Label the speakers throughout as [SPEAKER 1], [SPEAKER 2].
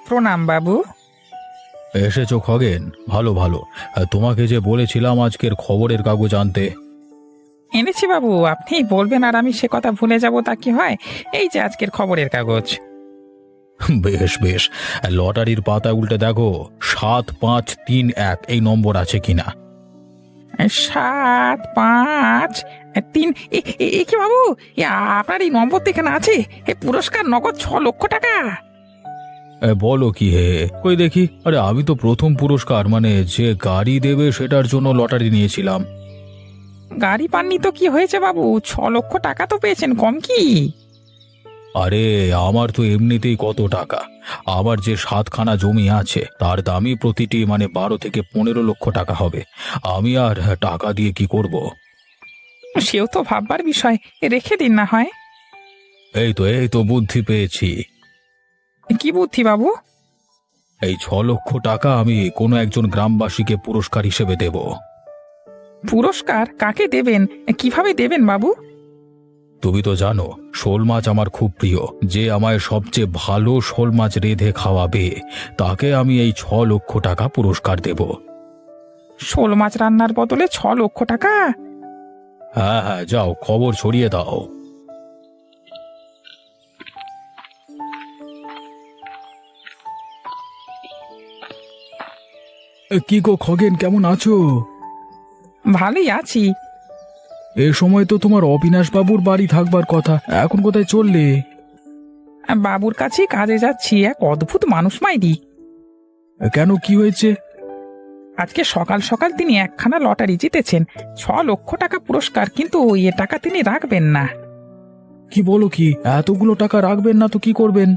[SPEAKER 1] প্রণাম বাবু।
[SPEAKER 2] এসেছো খগেন? ভালো ভালো। তোমাকে যে বলেছিলাম আজকের খবরের কাগজ আনতে।
[SPEAKER 1] এনেছি বাবু, আপনি বলবেন আর আমি সে কথা ভুলে যাব তা কি হয়? এই যে আজকের খবরের কাগজ।
[SPEAKER 2] বেশ বেশ। লটারির পাতা উল্টে দেখো, ৭৫৩১ এই নম্বর আছে কিনা।
[SPEAKER 1] ৭ ৫ ৩। এ কি বাবু? এ আপনার এই নম্বর তো এখানে আছে। পুরস্কার নগদ ৬ লক্ষ টাকা।
[SPEAKER 2] বলো কি হে, কই দেখি। আরে আমি তো প্রথম পুরস্কার মানে যে গাড়ি দেবে সেটার জন্য লটারি নিয়েছিলাম।
[SPEAKER 1] গাড়ি পাননি তো কি হয়েছে বাবু? ৬ লক্ষ টাকা তো পেয়েছেন, কম কি?
[SPEAKER 2] আরে আমার তো এমনিতেই কত টাকা। আমার যে ৭খানা জমি আছে তার দামই প্রতিটি মানে ১২ থেকে ১৫ লক্ষ টাকা হবে। আমি আর টাকা দিয়ে কি করব।
[SPEAKER 1] সেও তো ভাববার বিষয়। রেখে দিন না হয়।
[SPEAKER 2] এই তো বুদ্ধি পেয়েছি।
[SPEAKER 1] কি বুদ্ধি বাবু?
[SPEAKER 2] এই ৬ লক্ষ টাকা আমি কোনো একজন গ্রামবাসীকে পুরস্কার হিসেবে দেব।
[SPEAKER 1] পুরস্কার কাকে দেবেন? কিভাবে দেবেন বাবু?
[SPEAKER 2] তুমি তো জানো শোল মাছ আমার খুব প্রিয়। যে আমায় সবচেয়ে ভালো শোল মাছ রেঁধে খাওয়াবে তাকে আমি এই ৬ লক্ষ টাকা পুরস্কার দেব।
[SPEAKER 1] শোল মাছ রান্নার বদলে ৬ লক্ষ টাকা?
[SPEAKER 2] হ্যাঁ হ্যাঁ, যাও খবর ছড়িয়ে দাও। কি গো খগেন, কেমন আছো?
[SPEAKER 1] ভালোই আছি।
[SPEAKER 2] এ সময় তো তোমার অবিনাশ বাবুর বাড়ি থাকবার কথা, এখন কোথায় চললে?
[SPEAKER 1] বাবুর কাছে কাজে যাচ্ছি। এক অদ্ভুত মানুষ মাইরি।
[SPEAKER 2] কেন, কি হয়েছে?
[SPEAKER 1] আজকে সকাল সকাল তিনি একখানা লটারি জিতেছেন। ৬ লক্ষ টাকা পুরস্কার, কিন্তু এ টাকা তিনি রাখবেন না।
[SPEAKER 2] কি বলো কি, এতগুলো টাকা রাখবেন না তো কি করবেন?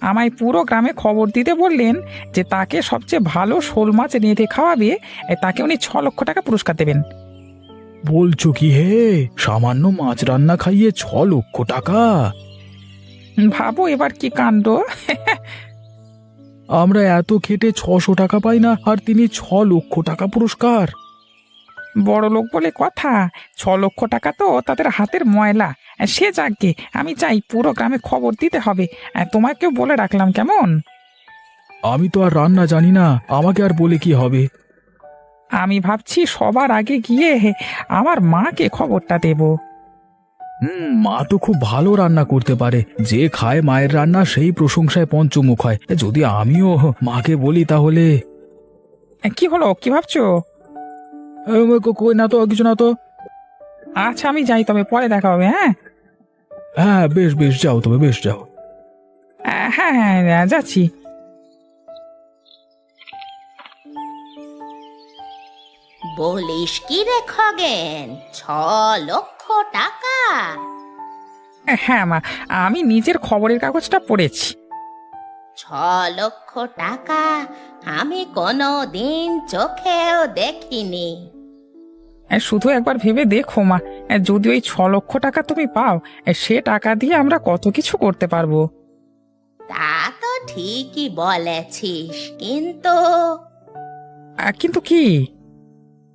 [SPEAKER 1] আমায় পুরো গ্রামে খবর দিতে বললেন যে তাকে সবচেয়ে ভালো শোল মাছ রেঁধে খাওয়াবে, তাকে উনি ৬ লক্ষ টাকা পুরস্কার দেবেন।
[SPEAKER 2] বলছো কি হে, সামান্য মাছ রান্না খাইয়ে ৬ লক্ষ টাকা?
[SPEAKER 1] ভাবো এবার কি কাণ্ড।
[SPEAKER 2] আমরা এত খেটে ৬০০ টাকা পাই না, আর তিনি ৬ লক্ষ টাকা পুরস্কার।
[SPEAKER 1] বড় লোক বলে কথা। ৬ লক্ষ টাকা তো তাদের হাতের ময়লা। সে যাকগে, আমি চাই পুরো গ্রামে খবর দিতে হবে। তোমাকেও বলে রাখলাম, কেমন?
[SPEAKER 2] আমি তো আর রান্না জানি না, আমাকে আর বলে কি হবে।
[SPEAKER 1] আমি ভাবছি সবার আগে গিয়ে আমার মাকে খবরটা দেব।
[SPEAKER 2] মা তো খুব ভালো রান্না করতে পারে। যে খায় মায়ের রান্না সেই প্রশংসায় পঞ্চমুখ হয়। যদি আমিও মাকে বলি তাহলে।
[SPEAKER 1] কি হলো, কি ভাবছো?
[SPEAKER 2] কই না তো, কিছু না তো।
[SPEAKER 1] আচ্ছা আমি যাই, তবে পরে দেখা হবে। হ্যাঁ
[SPEAKER 2] হ্যাঁ বেশ বেশ, যাও তবে, বেশ যাও।
[SPEAKER 1] হ্যাঁ হ্যাঁ, যাচ্ছি।
[SPEAKER 3] বলিস কি রে খগেন, ৬ লক্ষ টাকা?
[SPEAKER 1] হ্যাঁ মা, আমি নিজের খবরের কাগজটা পড়েছি।
[SPEAKER 3] ৬ লক্ষ টাকা আমি কোনো দিন চোখেও দেখিনি।
[SPEAKER 1] শুধু একবার ভেবে দেখো মা, যদি ওই ৬ লক্ষ টাকা তুমি পাও, সে টাকা দিয়ে আমরা কত কিছু করতে পারবো।
[SPEAKER 3] তা তো ঠিকই বলেছিস, কিন্তু
[SPEAKER 1] কিন্তু কি?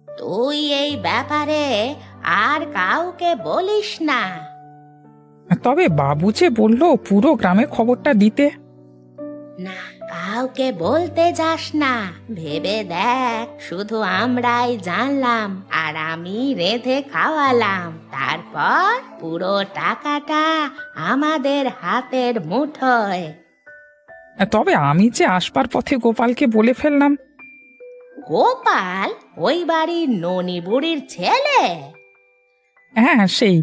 [SPEAKER 3] তুই এই ব্যাপারে আর কাউকে বলিস না।
[SPEAKER 1] তবে বাবু যে বললো পুরো গ্রামে খবরটা দিতে।
[SPEAKER 3] না, কাউকে বলতে যাস না। ভেবে দেখ, শুধু আমরাই জানলাম আর আমি রেঁধে খাওয়ালাম, তারপর পুরো টাকাটা আমাদের হাতের মুঠোয়।
[SPEAKER 1] তবে আমি যে আসবার পথে গোপালকে বলে ফেললাম।
[SPEAKER 3] গোপাল? ওই বাড়ির ননি বুড়ির ছেলে?
[SPEAKER 1] হ্যাঁ সেই।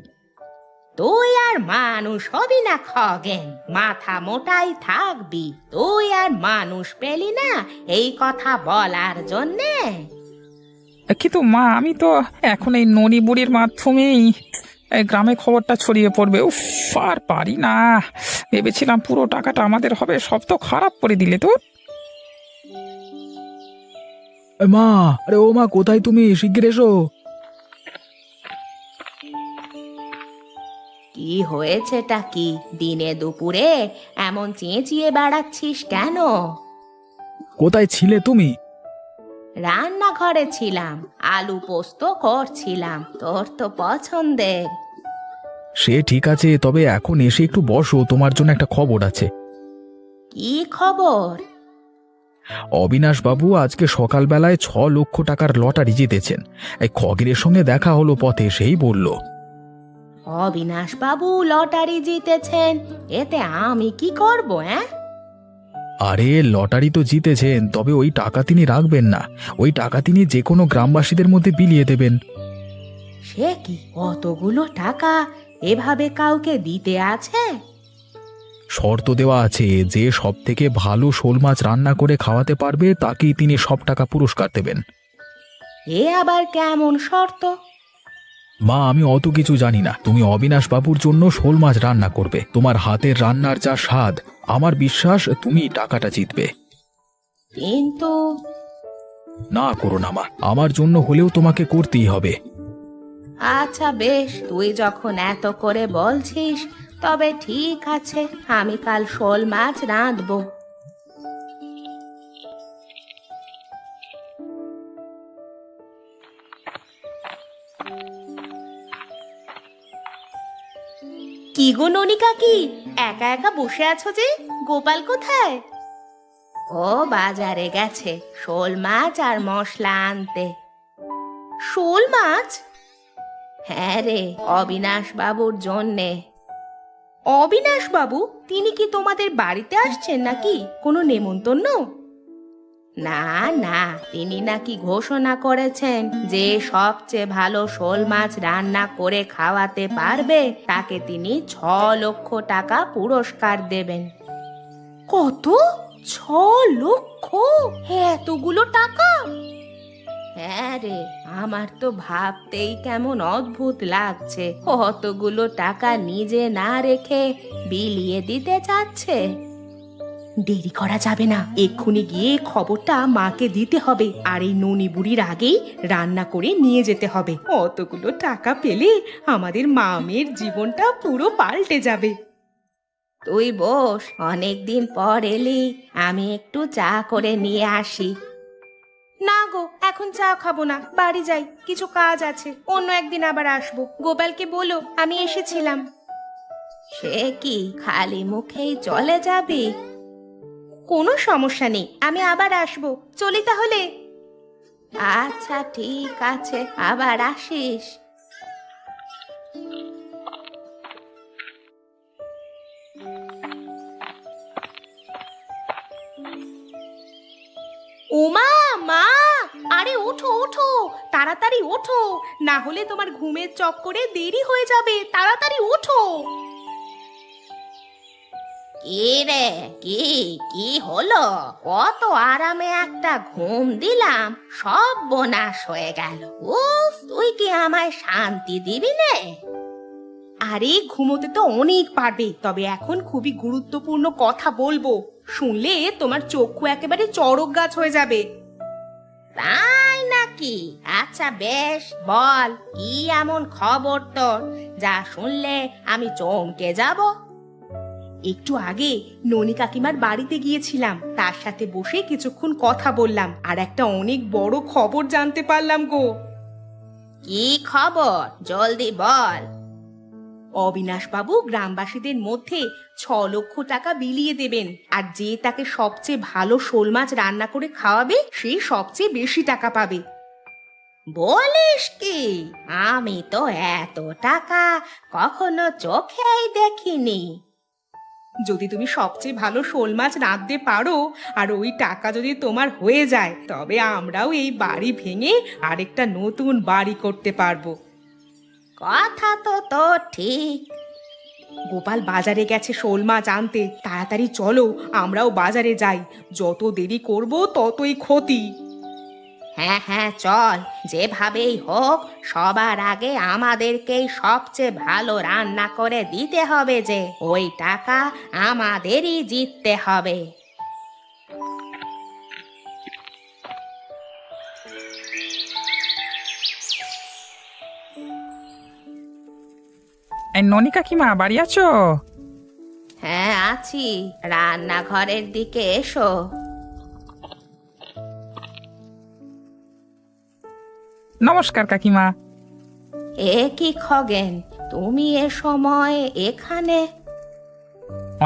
[SPEAKER 3] তুই আর মানুষ হবি না খগেন, মাথা মোটাই থাকবি। তুই আর মানুষ পেলি না এই কথা বলার জন্যে?
[SPEAKER 1] কিন্তু মা, আমি তো এখন এই ননি বুড়ির মাধ্যমেই এই গ্রামে খবরটা ছড়িয়ে পড়বে। উফ, আর পারি না। ভেবেছিলাম পুরো টাকাটা আমাদের হবে, সব তো খারাপ করে দিলে তো।
[SPEAKER 2] মা, আরে ও মা, কোথায় তুমি? শিগগির এসো।
[SPEAKER 3] কি হয়েছেটা কি? দিনে দুপুরে এমন চেঁচিয়ে বেড়াচ্ছিস কেন?
[SPEAKER 2] কোথায় ছিলে তুমি?
[SPEAKER 3] রান্নাঘরে ছিলাম, আলু পোস্ত করছিলাম, তোর তো পছন্দের।
[SPEAKER 2] সে ঠিক আছে, তবে এখন এসে একটু বসো, তোমার জন্য একটা খবর আছে।
[SPEAKER 3] কি খবর?
[SPEAKER 2] অবিনাশ বাবু আজকে সকালবেলায় 6 লক্ষ টাকার লটারি জিতেছেন। এই খগেনের সঙ্গে দেখা হলো পথে, সেই বলল।
[SPEAKER 3] অবিনাশ বাবু লটারি জিতেছেন, এতে আমি কি করব? হ্যাঁ,
[SPEAKER 2] আরে লটারি তো জিতেছেন, তবে ওই টাকা তিনি রাখবেন না। ওই টাকা তিনি যে কোনো গ্রামবাসীদের মধ্যে বিলিয়ে দেবেন।
[SPEAKER 3] সে কি, অতগুলো টাকা এভাবে কাউকে দিতে আছে?
[SPEAKER 2] শর্ত দেওয়া আছে, যে সব থেকে ভালো শোল মাছ রান্না করে খাওয়াতে পারবে তাকেই তিনি সব টাকা পুরস্কার দেবেন।
[SPEAKER 3] এ আবার কেমন শর্ত?
[SPEAKER 2] মা, আমি অত কিছু জানি না। তুমি অবিনাশ বাবুর জন্য শোল মাছ রান্না করবে। তোমার হাতের রান্নার যা স্বাদ, আমার বিশ্বাস তুমি টাকাটা জিতবে।
[SPEAKER 3] কিন্তু
[SPEAKER 2] না করো না মা, আমার জন্য হলেও তোমাকে করতেই হবে।
[SPEAKER 3] আচ্ছা বেশ, তুই যখন এত করে বলছিস তবে ঠিক আছে, আমি কাল শোল মাছ রাঁধবো। কি গো ননি কাকি, একা একা বসে আছো যে? গোপাল কোথায়? ও বাজারে গেছে শোল মাছ আর মশলা আনতে। শোল মাছ? হ্যাঁ রে, অবিনাশ বাবুর জন্যে। অবিনাশ বাবু, তিনি কি তোমাদের বাড়িতে আসছেন নাকি? কোনো নেমন্তন্ন? না না, তিনি নাকি ঘোষণা করেছেন যে সবচেয়ে ভালো শোল মাছ রান্না করে খাওয়াতে পারবে তাকে তিনি 6 লক্ষ টাকা পুরস্কার দেবেন। কত? 6 লক্ষ? এতগুলো টাকা? হ্যাঁ রে, আমার তো ভাবতেই কেমন অদ্ভুত লাগছে, অতগুলো টাকা নিজে না রেখে বিলিয়ে দিতে চাচ্ছে। দেরি করা যাবে না, এক্ষুনি গিয়ে খবরটা মাকে দিতে হবে, আর এই ননি বুড়ির আগেই রান্না করে নিয়ে যেতে হবে। অতগুলো টাকা পেলে আমাদের মামের জীবনটা পুরো পাল্টে যাবে। তুই বস, অনেকদিন পর এলি, আমি একটু চা করে নিয়ে আসি। না গো, এখন চা খাবো না, বাড়ি যাই, কিছু কাজ আছে, অন্য একদিন আবার আসবো। গোপালকে বলো আমি এসেছিলাম। সে কি, খালি মুখেই চলে যাবি? কোনো সমস্যা নেই, আমি আবার আসবো, চলি তাহলে। আচ্ছা ঠিক আছে, আবার আসিস। ওমা, মা, আরে ওঠো ওঠো, তাড়াতাড়ি ওঠো, না হলে তোমার ঘুমের চক্করে দেরি হয়ে যাবে, তাড়াতাড়ি ওঠো। কি রে, কি কি হলো? কত আরামে একটা ঘুম দিলাম, সব বোনাশ হয়ে গেল। উফ, তুই কি আমায় শান্তি দিবি নে? আরে ঘুমোতে তো অনেক পারবে, তবে এখন খুবই গুরুত্বপূর্ণ কথা বলবো, শুনলে তোমার চক্ষু একেবারে চড়ক গাছ হয়ে যাবে। তাই নাকি? আচ্ছা বেশ, বল, কি এমন খবর তোর যা শুনলে আমি চমকে যাব? একটু আগে ননি কাকিমার বাড়িতে গিয়েছিলাম, তার সাথে বসে কিছুক্ষণ কথা বললাম, আর একটা অনেক বড় খবর জানতে পারলাম গো। কি খবর, জলদি বল। অবিনাশ বাবু গ্রামবাসীদের মধ্যে 6 লক্ষ টাকা বিলিয়ে দেবেন, আর যে তাকে সবচেয়ে ভালো শোল মাছ রান্না করে খাওয়াবে সে সবচেয়ে বেশি টাকা পাবে। বলিস কি? আমি তো এত টাকা কখনো চোখেই দেখিনি। যদি তুমি সবচেয়ে ভালো শোল মাছ রাঁধতে পারো আর ওই টাকা যদি তোমার হয়ে যায়, তবে আমরাও এই বাড়ি ভেঙে আরেকটা নতুন বাড়ি করতে পারবো। কথা তো তোর ঠিক। গোপাল বাজারে গেছে শোল মাছ আনতে, তাড়াতাড়ি চলো আমরাও বাজারে যাই, যত দেরি করব ততই ক্ষতি। হ্যাঁ হ্যাঁ চল, যেভাবেই হোক সবার আগে আমাদেরকেই সবচেয়ে ভালো রান্না করে দিতে হবে, যে ওই টাকা আমাদেরই জিততে হবে।
[SPEAKER 1] এই ননি কাকিমা বাড়ি আছো?
[SPEAKER 3] হ্যাঁ আছি, রান্নাঘরের দিকে এসো।
[SPEAKER 1] নমস্কার কাকিমা।
[SPEAKER 3] এ কি খগেন, তুমি এ সময় এখানে?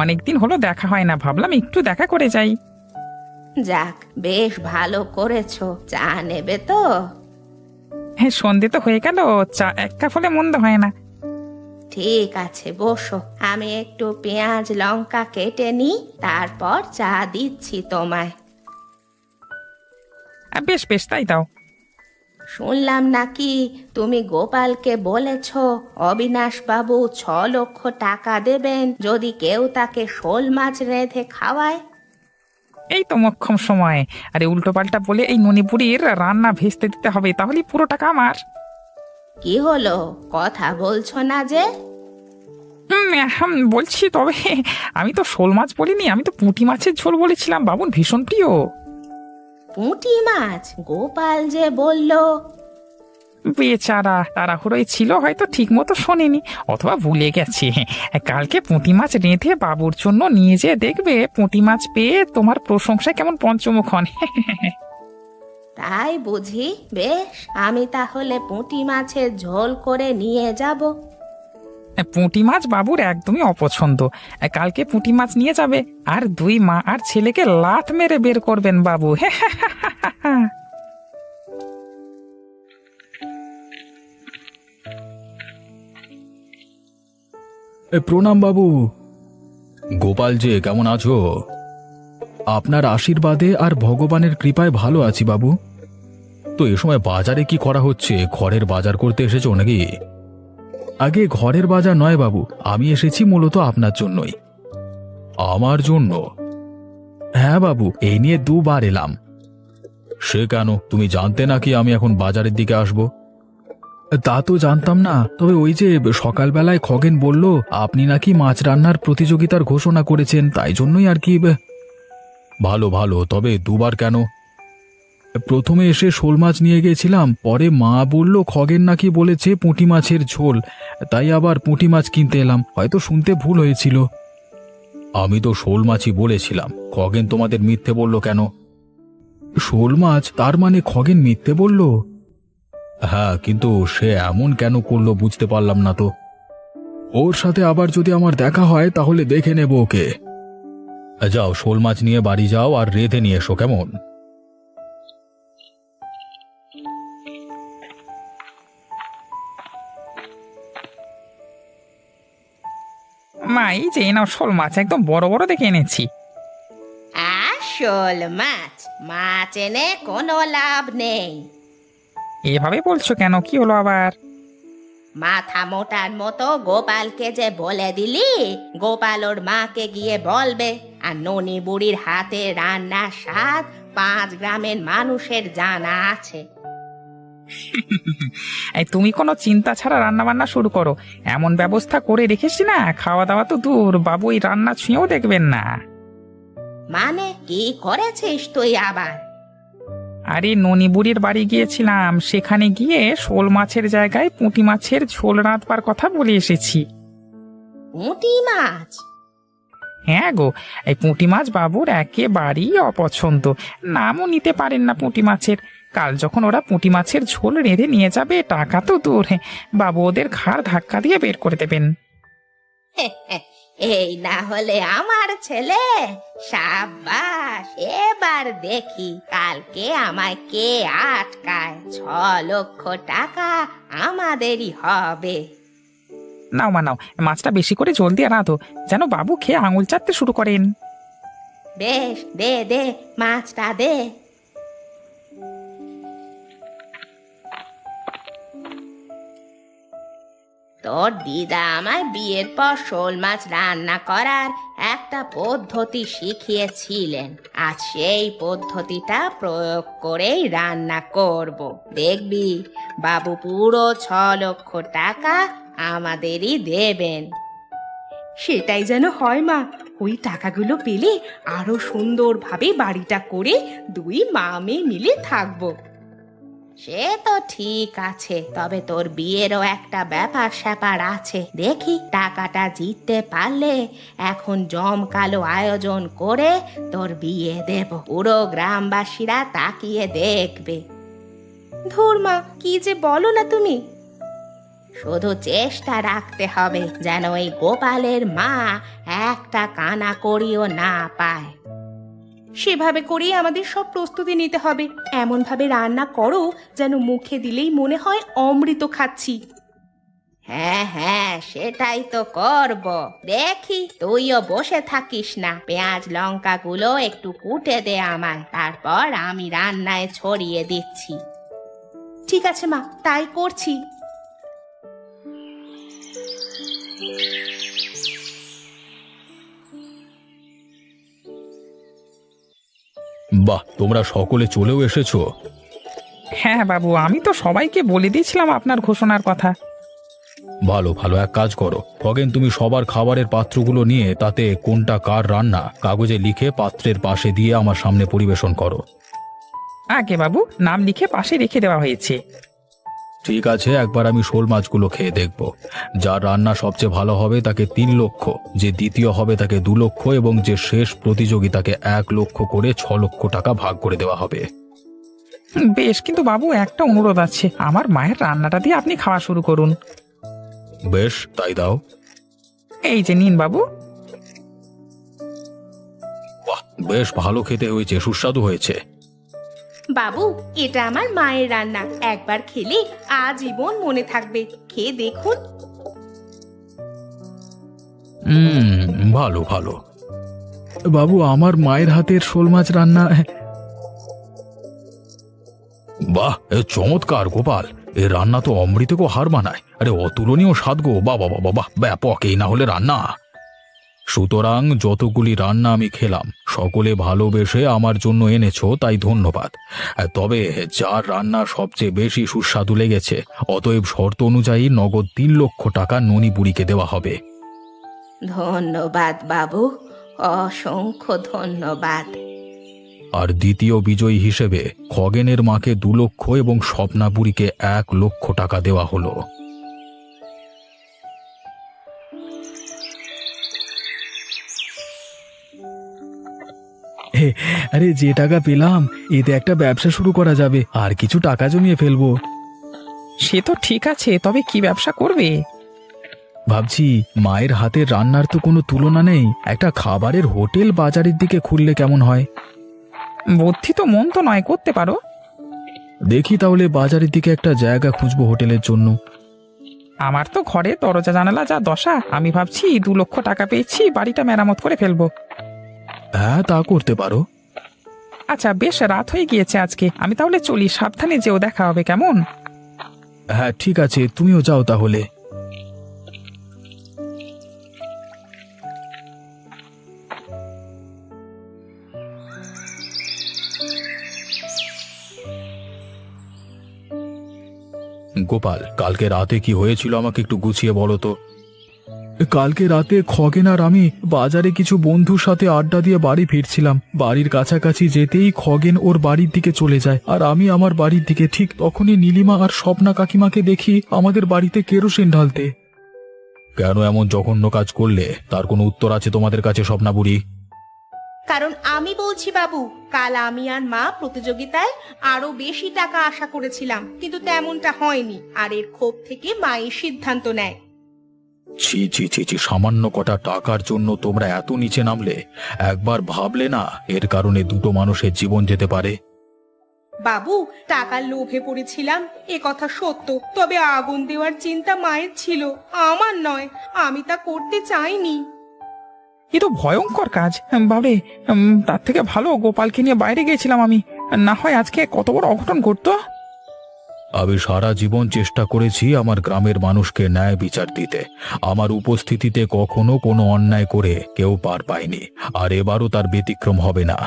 [SPEAKER 1] অনেকদিন হলো দেখা হয় না, ভাবলাম একটু দেখা করে যাই।
[SPEAKER 3] যাক, বেশ ভালো করেছো। চা নেবে তো?
[SPEAKER 1] হ্যাঁ, সন্ধে তো হয়ে গেল, চা এক কাপ হলে মন্দ হয় না।
[SPEAKER 3] ঠিক আছে, বসো। আমি একটু পেঁয়াজ লঙ্কা কেটে নিই, তারপর চা দিচ্ছি তোমায়।
[SPEAKER 1] বেশ বেশ, তাই দাও।
[SPEAKER 3] শুনলাম নাকি তুমি গোপালকে বলেছ অবিনাশ বাবু 6 লক্ষ টাকা দেবেন যদি কেউ তাকে শোল মাছ রেঁধে খাওয়ায়।
[SPEAKER 1] এই তো মোক্ষম সময়। আরে উল্টো পাল্টা বলে এই ননিপুরির রান্না ভেস্তে দিতে হবে, তাহলেই পুরো টাকা আমার।
[SPEAKER 3] কি হলো, কথা বলছো না যে?
[SPEAKER 1] বলছি, তবে আমি তো শোল মাছ বলিনি, আমি তো পুঁটি মাছের ঝোল বলেছিলাম, বাবুর ভীষণ প্রিয়।
[SPEAKER 3] পুঁটি মাছ? গোপাল যে বলল।
[SPEAKER 1] বেচারা তাড়াহুড়োয় ছিল, হয়তো ঠিক মতো শোনেনি, অথবা ভুলে গেছে। কালকে পুঁটি মাছ রেঁধে বাবুর জন্য নিয়ে যেয়ে দেখবে, পুঁটি মাছ পেয়ে তোমার প্রশংসায় কেমন পঞ্চমুখ হন।
[SPEAKER 3] তাই বুঝি? বেশ, আমি তাহলে পুঁটি মাছের ঝোল করে নিয়ে যাব।
[SPEAKER 1] পুঁটি মাছ বাবুর একদমই অপছন্দ। কালকে পুঁটি মাছ নিয়ে যাবে, আর দুই মা আর ছেলেকে লাথ মেরে বের করবেন বাবু।
[SPEAKER 2] প্রণাম বাবু। গোপাল যে, কেমন আছো? আপনার আশীর্বাদে আর ভগবানের কৃপায় ভালো আছি বাবু। তো এ সময় বাজারে কি করা হচ্ছে? ঘরের বাজার করতে এসেছো নাকি? আগে ঘরের বাজার নয় বাবু, আমি এসেছি মূলত আপনার জন্যই। আমার জন্য? হ্যাঁ বাবু, এই নিয়ে 2বার এলাম। সে কেন? তুমি জানতে নাকি আমি এখন বাজারের দিকে আসব? তা তো জানতাম না, তবে ওই যে সকালবেলায় খগেন বলল আপনি নাকি মাছ রান্নার প্রতিযোগিতার ঘোষণা করেছেন, তাই জন্যই আর কি। ভালো ভালো, তবে 2বার কেন? প্রথমে এসে শোল মাছ নিয়ে গেছিলাম, পরে মা বলল খগেন নাকি বলেছে পুঁটি মাছের ঝোল, তাই আবার পুঁটি মাছ কিনতে এলাম। হয়তো শুনতে ভুল হয়েছিল। আমি তো শোল মাছই বলেছিলাম, খগেন তোমাদের মিথ্যে বলল কেন? শোল মাছ? তার মানে খগেন মিথ্যে বলল? হ্যাঁ, কিন্তু সে এমন কেন করলো বুঝতে পারলাম না তো। ওর সাথে আবার যদি আমার দেখা হয় তাহলে দেখে নেব ওকে। যাও, শোল মাছ নিয়ে বাড়ি যাও আর রেঁধে নিয়ে এসো, কেমন?
[SPEAKER 1] মা, এই যে নাও শোল মাছ, একদম বড় বড় দেখে এনেছি।
[SPEAKER 3] আসল মাছ? মাছ এনে কোনো লাভ নেই।
[SPEAKER 1] এভাবে বলছো কেন? কি হলো আবার?
[SPEAKER 3] মাথা মোটার মতো গোপালকে যে বলে দিলি গোপাল ওর মাকে গিয়ে বলবে, আর ননি বুড়ির হাতে রান্নার স্বাদ 5 গ্রামের মানুষের জানা আছে।
[SPEAKER 1] এই তুমি কোনো চিন্তা ছাড়া রান্না বান্না শুরু করো, এমন ব্যবস্থা করে রেখেছি না, খাওয়া দাওয়া তো দূর, বাবু এই রান্না ছুঁয়েও দেখবেন না।
[SPEAKER 3] মানে কি করেছিস তুই আবার?
[SPEAKER 1] আরে ননিবুড়ির বাড়ি গিয়েছিলাম, সেখানে গিয়ে শোল মাছের জায়গায় পুঁটি মাছের ঝোল রাঁধবার কথা বলে এসেছি।
[SPEAKER 3] পুঁটি মাছ?
[SPEAKER 1] হ্যাঁ গো, এই পুঁটি মাছ বাবুর একেবারেই অপছন্দ, নামও নিতে পারেন না পুঁটি মাছের। কাল যখন ওরা পুঁটি মাছের ঝোল রেঁধে নিয়ে যাবে, টাকা তো দূর, বাবু ওদের ঘাড় ধাক্কা দিয়ে বের করে দেবেন।
[SPEAKER 3] এই না হলে আমার ছেলে? সাব্বাস, এবার দেখি কালকে আমায় কে আটকায়। 6 লক্ষ টাকা আমাদেরই হবে।
[SPEAKER 1] নাও মা নাও, মাছটা বেশি করে জল দিয়ে রাঁধো, যেন বাবু খেয়ে আঙুল চাটতে শুরু করেন।
[SPEAKER 3] বেশ, দে দে, মাছটা দে। তোর দিদা আমায় বিয়ের পর শোল মাছ রান্না করার একটা পদ্ধতি শিখিয়েছিলেন, আজ সেই পদ্ধতিটা প্রয়োগ করেই রান্না করব। দেখবি বাবু পুরো 6 লক্ষ টাকা আমাদেরই দেবেন।
[SPEAKER 4] সেটাই যেন হয় মা। ওই টাকাগুলো পেলে আরো সুন্দরভাবে বাড়িটা করে 2 মা মেয়ে মিলে থাকবো।
[SPEAKER 3] সে তো ঠিক আছে, তবে তোর বিয়েরও একটা ব্যাপার স্যাপার আছে। দেখি টাকাটা জিততে পারলে এখন জমকালো আয়োজন করে তোর বিয়ে দেব, পুরো গ্রামবাসীরা তাকিয়ে দেখবে।
[SPEAKER 4] ধুর মা, কি যে বলো না তুমি।
[SPEAKER 3] শুধু চেষ্টা রাখতে হবে যেন ওই গোপালের মা একটা কানা করিও না পায়।
[SPEAKER 4] সেভাবে করেই আমাদের সব প্রস্তুতি নিতে হবে। এমন ভাবে রান্না করো যেন মুখে দিলেই মনে হয় অমৃত খাচ্ছি।
[SPEAKER 3] হ্যাঁ হ্যাঁ, সেটাই তো করব। দেখি তুইও বসে থাকিস না, পেঁয়াজ লঙ্কা গুলো একটু কুটে দে আমায়, তারপর আমি রান্নায় ছড়িয়ে দিচ্ছি।
[SPEAKER 4] ঠিক আছে মা, তাই করছি।
[SPEAKER 2] বাহ, তোমরা সকলে চলেও এসেছো।
[SPEAKER 1] হ্যাঁ বাবু, আমি তো সবাইকে বলে দিয়েছিলাম আপনার ঘোষণার কথা।
[SPEAKER 2] ভালো ভালো, এক কাজ করো খগেন, তুমি সবার খাবারের পাত্রগুলো নিয়ে তাতে কোনটা কার রান্না কাগজে লিখে পাত্রের পাশে দিয়ে আমার সামনে পরিবেশন করো।
[SPEAKER 1] আগে বাবু, নাম লিখে পাশে রেখে দেওয়া হয়েছে।
[SPEAKER 2] ঠিক আছে, একবার আমি শোল মাছগুলো খেয়ে দেখব। যার রান্না সবচেয়ে ভালো হবে তাকে 3 লক্ষ, যে দ্বিতীয় হবে তাকে 2 লক্ষ এবং যে শেষ প্রতিযোগিতাকে 1 লক্ষ করে 6 লক্ষ টাকা ভাগ করে দেওয়া হবে।
[SPEAKER 1] বেশ, কিন্তু বাবু একটা অনুরোধ আছে, আমার মায়ের রান্নাটা দিয়ে আপনি খাওয়া শুরু করুন।
[SPEAKER 2] বেশ, তাই দাও।
[SPEAKER 1] এই যে নিন বাবু।
[SPEAKER 2] বাহ, বেশ ভালো খেতে হয়েছে, সুস্বাদু হয়েছে।
[SPEAKER 4] বাবু, এটা আমার মায়ের রান্না, একবার খেলে আজীবন মনে থাকবে। খেয়ে দেখুন।
[SPEAKER 2] ভালো ভালো। বাবু, আমার মায়ের হাতের শোল মাছ রান্না। বাহ, এ চমৎকার গোপাল, এ রান্না তো অমৃতকেও হার মানায়। আরে অতুলনীয় স্বাদ গো, বাবা বাবা বাহ, ব্যাপক, এই না হলে রান্না। সুতরাং যতগুলি রান্না আমি খেলাম সকলে ভালোবেসে আমার জন্য এনেছো, তাই ধন্যবাদ। তবে যার রান্না সবচেয়ে বেশি সুস্বাদু লেগেছে, অতএব শর্ত অনুযায়ী নগদ 3 লক্ষ টাকা ননি বুড়িকে দেওয়া হবে।
[SPEAKER 3] ধন্যবাদ বাবু, অসংখ্য ধন্যবাদ।
[SPEAKER 2] আর দ্বিতীয় বিজয়ী হিসেবে খগেনের মাকে 2 লক্ষ এবং স্বপ্না বুড়িকে 1 লক্ষ টাকা দেওয়া হলো।
[SPEAKER 5] আরে যে টাকা পেলাম এতে একটা ব্যবসা শুরু করা যাবে, আর কিছু টাকা জমিয়ে ফেলবো।
[SPEAKER 1] সে তো ঠিক আছে, তবে কি ব্যবসা করবে?
[SPEAKER 5] ভাবছি মায়ের হাতের রান্নার তো কোনো তুলনা নেই, একটা খাবারের হোটেল বাজারের দিকে খুললে কেমন হয়?
[SPEAKER 1] বুদ্ধি তো মন তো নয়, করতে পারো।
[SPEAKER 5] দেখি তাহলে বাজারের দিকে একটা জায়গা খুঁজবো হোটেলের জন্য।
[SPEAKER 1] আমার তো ঘরে দরজা জানালা যা দশা, আমি ভাবছি 2 লক্ষ টাকা পেয়েছি, বাড়িটা মেরামত করে ফেলবো।
[SPEAKER 5] হ্যাঁ, তা করতে পারো।
[SPEAKER 1] আচ্ছা বেশ, রাত হয়ে গিয়েছে আজকে, আমি তাহলে চলি। সাবধানে যেও, দেখা হবে কেমন?
[SPEAKER 5] হ্যাঁ ঠিক আছে, তুমিও যাও তাহলে।
[SPEAKER 2] গোপাল, কালকে রাতে কি হয়েছিল আমাকে একটু গুছিয়ে বলো তো।
[SPEAKER 5] কালকে রাতে খগেন আর আমি বাজারে কিছু বন্ধুর সাথে আড্ডা দিয়ে বাড়ি ফিরছিলাম। বাড়ির কাছাকাছি যেতেই খগেন ওর বাড়ির দিকে চলে যায় আর আমি আমার বাড়ির দিকে। ঠিক তখনই নীলিমা আর স্বপ্না কাকিমাকে দেখি আমাদের বাড়িতে কেরোসিন ঢালতে।
[SPEAKER 2] কেন এমন জঘন্য কাজ করলে, তার কোনো উত্তর আছে তোমাদের কাছে স্বপ্না বুড়ি?
[SPEAKER 4] কারণ আমি বলছি বাবু, কাল আমি আর মা প্রতিযোগিতায় আরো বেশি টাকা আশা করেছিলাম, কিন্তু তেমনটা হয়নি। আর এর ক্ষোভ থেকে মা এই সিদ্ধান্ত নেয়।
[SPEAKER 2] ছি ছি ছি ছি, সামান্য কটা টাকার জন্য তোমরা এত নিচে নামলে? একবার ভাবলে না এর কারণে 2টো মানুষের জীবন যেতে পারে?
[SPEAKER 4] বাবু, টাকার লোভে পড়েছিলাম, এ কথা সত্য, তবে আগুন দেওয়ার চিন্তা মায়ের ছিল, আমার নয়। আমি তা করতে চাইনি।
[SPEAKER 1] এ তো ভয়ঙ্কর কাজ বাবরে। তার থেকে ভালো গোপালকে নিয়ে বাইরে গেছিলাম আমি, না হয় আজকে কত বড় অঘটন ঘটতো।
[SPEAKER 2] আমি সারা জীবন চেষ্টা করেছি আমার গ্রামের মানুষকে ন্যায় বিচার দিতে। আমার উপস্থিতিতে কখনো কোনো অন্যায় করে কেউ পার পায়নি, আর এবারও তার ব্যতিক্রম হবে না।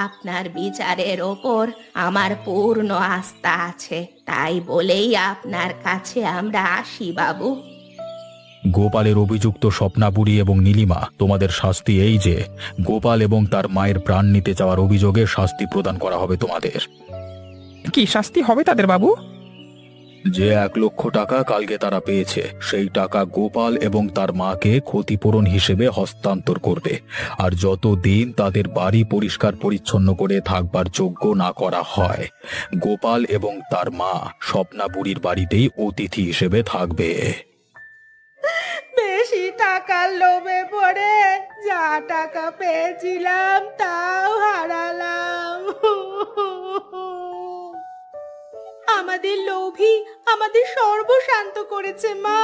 [SPEAKER 3] আপনার বিচারের ওপর আমার পূর্ণ আস্থা আছে, তাই বলেই আপনার কাছে আমরা আসি বাবু।
[SPEAKER 2] গোপালের অভিযুক্ত স্বপ্না বুড়ি এবং নীলিমা, তোমাদের শাস্তি এই যে গোপাল এবং তার মায়ের প্রাণ নিতে যাওয়ার অভিযোগে শাস্তি প্রদান করা হবে তোমাদের।
[SPEAKER 1] কি শাস্তি হবে তাদের বাবু?
[SPEAKER 2] যে 1,00,000 টাকা কালকে তারা পেয়েছে সেই টাকা গোপাল এবং তার মাকে ক্ষতিপূরণ হিসেবে হস্তান্তর করবে। আর যতদিন তাদের বাড়ি পরিষ্কার পরিচ্ছন্ন করে থাকবার যোগ্য না করা হয়, গোপাল এবং তার মা স্বপ্না বুড়ির বাড়িতেই অতিথি হিসেবে থাকবে।
[SPEAKER 4] বেশি টাকার লোভে পড়ে যা টাকা পেয়েছিলাম তাও হারালাম। আমাদের লোভী আমাদের সর্বশান্ত করেছে মা।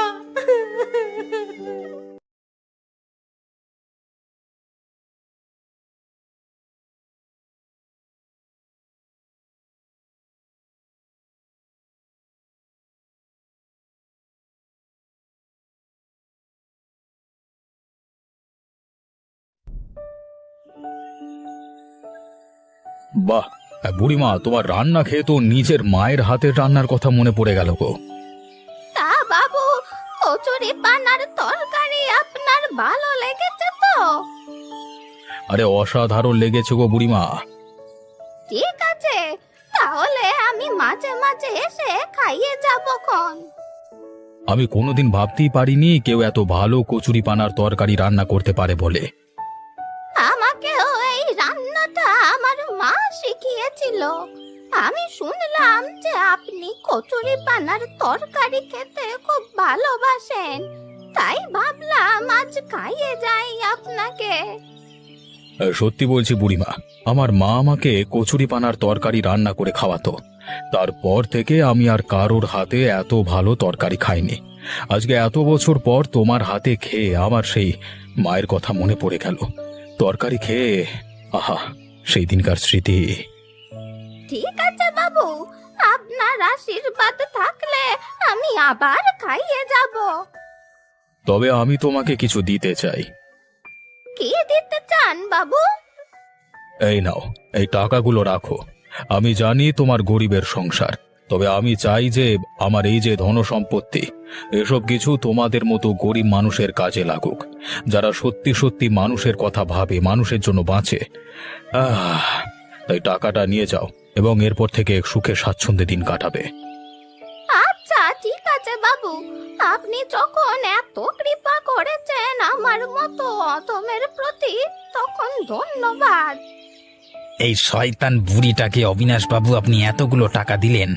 [SPEAKER 2] বাহ, বুড়িমা, তোমার রান্না খেয়ে তো নিজের মায়ের হাতের রান্নার কথা মনে পড়ে গেল গো।
[SPEAKER 3] তা বাবু, কচুরি পানার তরকারি আপনার ভালো লেগেছে তো?
[SPEAKER 2] আরে অসাধারণ লেগেছে গো বুড়িমা।
[SPEAKER 3] ঠিক আছে, তাহলে আমি মাঝে মাঝে এসে খাইয়ে যাব খন।
[SPEAKER 2] আমি কোনোদিন ভাবতেই পারিনি কেউ এত ভালো কচুরি পানার তরকারি রান্না করতে পারে বলে।
[SPEAKER 3] আমাকেও এই রান্নাটা আমার মা শিখিয়েছিল। আমি শুনলাম যে আপনি কচুরি পানার তরকারি খেতে খুব ভালোবাসেন, তাই ভাবলাম আজ খাইয়ে যাই আপনাকে।
[SPEAKER 2] সত্যি বলছি বুড়িমা, আমার মা আমাকে কচুরি পানার তরকারি রান্না করে খাওয়াতো। তারপর থেকে আমি আর কারোর হাতে এত ভালো তরকারি খাইনি। আজকে এত বছর পর তোমার হাতে খেয়ে আমার সেই মায়ের কথা মনে পড়ে গেল। তরকারি খেয়ে আহা, সেই দিনকার স্মৃতি।
[SPEAKER 3] ঠিক আছে বাবু, আপনার আশীর্বাদ থাকলে আমি আবার খাইয়ে যাব।
[SPEAKER 2] তবে আমি তোমাকে কিছু দিতে চাই।
[SPEAKER 3] কি দিতে চান বাবু?
[SPEAKER 2] এই নাও, এই টাকাগুলো রাখো। আমি জানি তোমার গরিবের সংসার, তবে আমি চাই যে আমার এই যে ধনসম্পত্তি, এসব কিছু তোমাদের মতো গরিব মানুষের কাজে লাগুক, যারা সত্যি সত্যি মানুষের কথা ভাবে, মানুষের জন্য বাঁচে। তাই টাকাটা নিয়ে যাও এবং এরপর থেকে সুখে স্বাচ্ছন্দ্যে দিন কাটাবে।
[SPEAKER 3] আচ্ছা ঠিক আছে বাবু, আপনি যখন এত কৃপা করেছেন আমার মতো অধমের প্রতি, তখন ধন্যবাদ।
[SPEAKER 1] এই শয়তান বুড়িটাকে অবিনাশ বাবু আপনি এতগুলো টাকা দিলেন,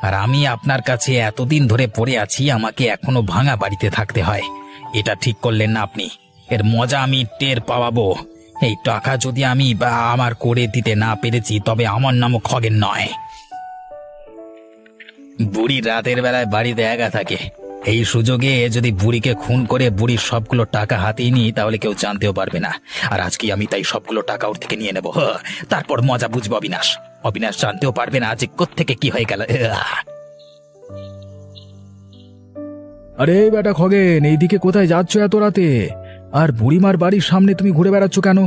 [SPEAKER 1] আর আমি আপনার কাছে এতদিন ধরে পড়ে আছি, আমাকে এখনো ভাঙা বাড়িতে থাকতে হয়। এটা ঠিক করলেন না আপনি। এর মজা আমি টের পাওয়াবো। এই টাকা যদি আমি আমার করে দিতে না পেরেছি, তবে আমার নামও খগেন নয়। বুড়ি রাতের বেলায় বাড়িতে একা থাকে, এই সুযোগে যদি বুড়িকে খুন করে বুড়ির সবগুলো টাকা হাতিয়ে নিই, তাহলে কেউ জানতেও পারবে না। আর আজকে আমি তাই সবগুলো টাকা ওর থেকে নিয়ে নেব। তারপর মজা বুঝবো অবিনাশ। অবিনাশ জানতেও পারবে না যে কোত্থেকে কি হয়ে গেল।
[SPEAKER 5] আরে বেটা খগেন, এইদিকে কোথায় যাচ্ছ এত রাতে? আর বুড়িমার বাড়ির সামনে তুমি ঘুরে বেড়াচ্ছ কেন?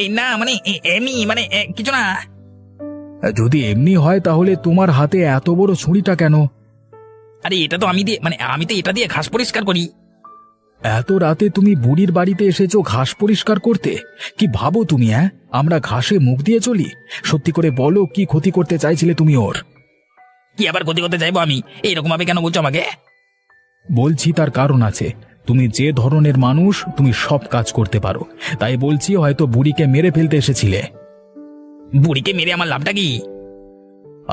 [SPEAKER 1] এই না মানে এমনি মানে কিছু না।
[SPEAKER 5] যদি এমনি হয় তাহলে তোমার হাতে এত বড় ছুরিটা কেন?
[SPEAKER 1] আরে এটা তো আমি দিয়ে মানে আমি তো এটা দিয়ে ঘাস পরিষ্কার করি।
[SPEAKER 5] এত রাতে তুমি বুড়ির বাড়িতে এসেছো ঘাস পরিষ্কার করতে? কি ভাবো তুমি? আমরা ঘাসে মুখ দিয়ে চলি? সত্যি করে বলো, কি ক্ষতি করতে চাইছিলে তুমি ওর?
[SPEAKER 1] কি আবার ক্ষতি করতে চাইবো আমি? এইরকম ভাবে কেন বলছো আমাকে?
[SPEAKER 5] বলছি তার কারণ আছে। তুমি যে ধরনের মানুষ, তুমি সব কাজ করতে পারো। তাই বলছি, হয়তো বুড়িকে মেরে ফেলতে এসেছিলে।
[SPEAKER 1] বুড়িকে মেরে আমার লাভটা কি?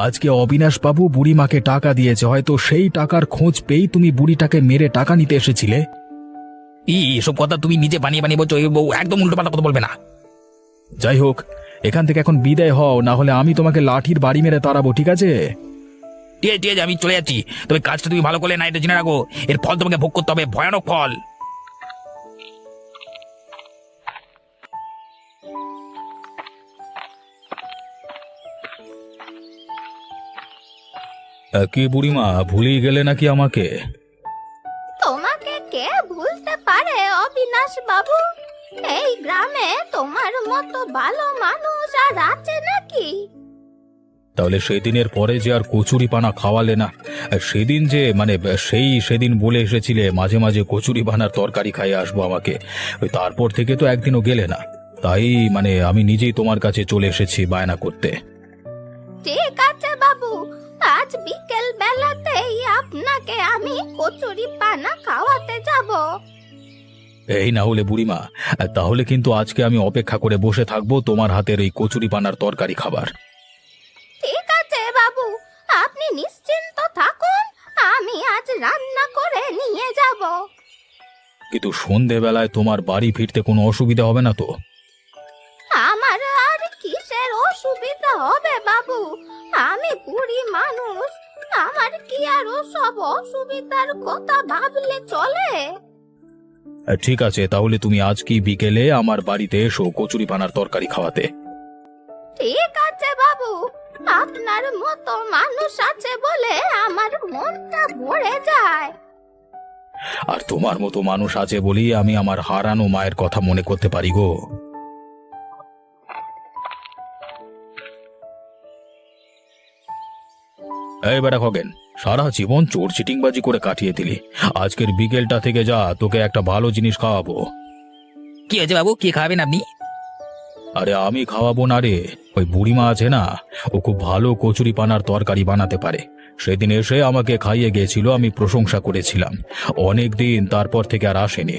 [SPEAKER 5] আজকে অবিনাশ বাবু বুড়িমাকে টাকা দিয়েছে, হয়তো সেই টাকার খোঁজ পেয়েই তুমি বুড়িটাকে মেরে টাকা নিতে এসেছিলে।
[SPEAKER 1] এসব কথা তুমি নিজে বানিয়ে বানিয়ে বলছো। একদম উল্টো পাল্টা কথা বলবে না।
[SPEAKER 5] যাই হোক, এখান থেকে এখন বিদায় হও, না হলে আমি তোমাকে লাঠির বাড়ি মেরে তাড়াবো, ঠিক আছে?
[SPEAKER 1] ঠিক আছে ঠিক আছে, আমি চলে যাচ্ছি। তবে কাজটা তুমি ভালো করলে না, এটা জেনে রাখো। এর ফল তোমাকে ভোগ করতে হবে, ভয়ানক ফল।
[SPEAKER 2] কি বুড়িমা, ভুলেই গেলে নাকি আমাকে?
[SPEAKER 3] তোমাকে কে ভুলতে পারে অবিনাশ বাবু? এই গ্রামে তোমার মতো ভালো মানুষ আর আছে নাকি?
[SPEAKER 2] তাহলে সেদিনের পরে যে আর কচুরি পানা খাওয়ালে না, সেদিন যে মানে সেদিন বলে এসেছিলে মাঝে মাঝে কচুরি পানার তরকারি খাইয়ে আসবো আমাকে, তারপর থেকে তো একদিনও গেলে না। তাই মানে আমি নিজেই তোমার কাছে চলে এসেছি বায়না করতে।
[SPEAKER 3] ঠিক আছে বাবু, আজ বিকেল বেলাতেই আপনাকে আমি কচুরি পানা খাওয়াতে যাব।
[SPEAKER 2] এই না হলে বুড়িমা, তাহলে কিন্তু আজকে আমি অপেক্ষা করে বসে থাকবো তোমার হাতের এই কচুরি পানার তরকারি খাবার।
[SPEAKER 3] ঠিক আছে বাবু, আপনি নিশ্চিন্ত থাকুন, আমি আজ রান্না করে নিয়ে যাব।
[SPEAKER 2] কিন্তু সন্ধেবেলায় তোমার বাড়ি ফিরতে কোনো অসুবিধা হবে না তো?
[SPEAKER 3] আমার আর কিসের অসুবিধা হবে বাবু, আমি বুড়ি মানুষ, আমার কি আর সব অসুবিধার কথা ভাবলে চলে?
[SPEAKER 2] ঠিক আছে, তাহলে তুমি আজকে বিকেলে আমার বাড়িতে এসো কচুরি পানার তরকারি খাওয়াতে।
[SPEAKER 3] ঠিক আছে বাবু, আপনার মতো মানুষ আছে বলে আমার মনটা ভরে যায়।
[SPEAKER 2] আর তোমার মতো মানুষ আছে বলেই আমি আমার হারানো মায়ের কথা মনে করতে পারি গো। এই বেটা খগেন, সারা জীবন চোর চিটিংবাজি করে কাটিয়ে দিলি, আজকের বিকেলটা থেকে যা, তোকে একটা ভালো জিনিস খাওয়াবো।
[SPEAKER 1] কি হয়েছে বাবু, কি খাবেন আপনি?
[SPEAKER 2] আরে আমি খাওয়াবো না রে, ওই বুড়িমা আছে না, ও খুব ভালো কচুরি পানার তরকারি বানাতে পারে। সেদিন এসে আমাকে খাইয়ে গেছিল, আমি প্রশংসা করেছিলাম। অনেক দিন তারপর থেকে আর আসেনি।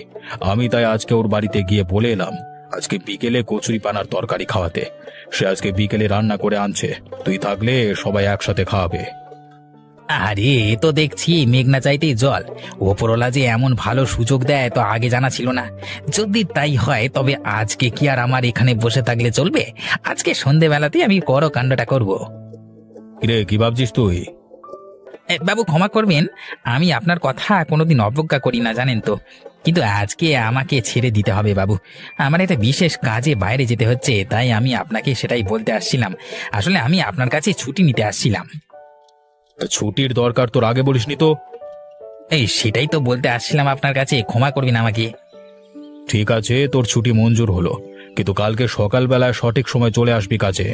[SPEAKER 2] আমি তাই আজকে ওর বাড়িতে গিয়ে বলে এলাম আজকে বিকেলে কচুরি পানার তরকারি খাওয়াতে। সে আজকে বিকেলে রান্না করে আনছে, তুই থাকলে সবাই একসাথে খাওয়াবে।
[SPEAKER 1] আরে এ তো দেখছি মেঘনা চাইতেই জল, ওপরওয়ালা যে এমন ভালো সুযোগ দেয় তো আগে জানা ছিল না। যদি তাই হয় তবে আজকে কি আর আমার এখানে বসে থাকলে চলবে? আজকে সন্ধেবেলাতেই আমি বড় কাণ্ডটা করব।
[SPEAKER 2] কিরে, কি ভাবছিস তুই?
[SPEAKER 1] বাবু ক্ষমা করবেন, আমি আপনার কথা কোনোদিন অবজ্ঞা করি না জানেন তো, কিন্তু আজকে আমাকে ছেড়ে দিতে হবে বাবু। আমার একটা বিশেষ কাজে বাইরে যেতে হচ্ছে, তাই আমি আপনাকে সেটাই বলতে আসছিলাম। আসলে আমি আপনার কাছে ছুটি নিতে আসছিলাম।
[SPEAKER 2] ছুটির দরকার তোর আগে বলিসনি তো?
[SPEAKER 1] এই সেটাই তো বলতে আসছিলাম আপনার কাছে, ক্ষমা করবেন আমাকে।
[SPEAKER 2] ঠিক আছে, তোর ছুটি মঞ্জুর হলো, কিন্তু কালকে সকালবেলায় সঠিক সময় চলে আসবি কাজে।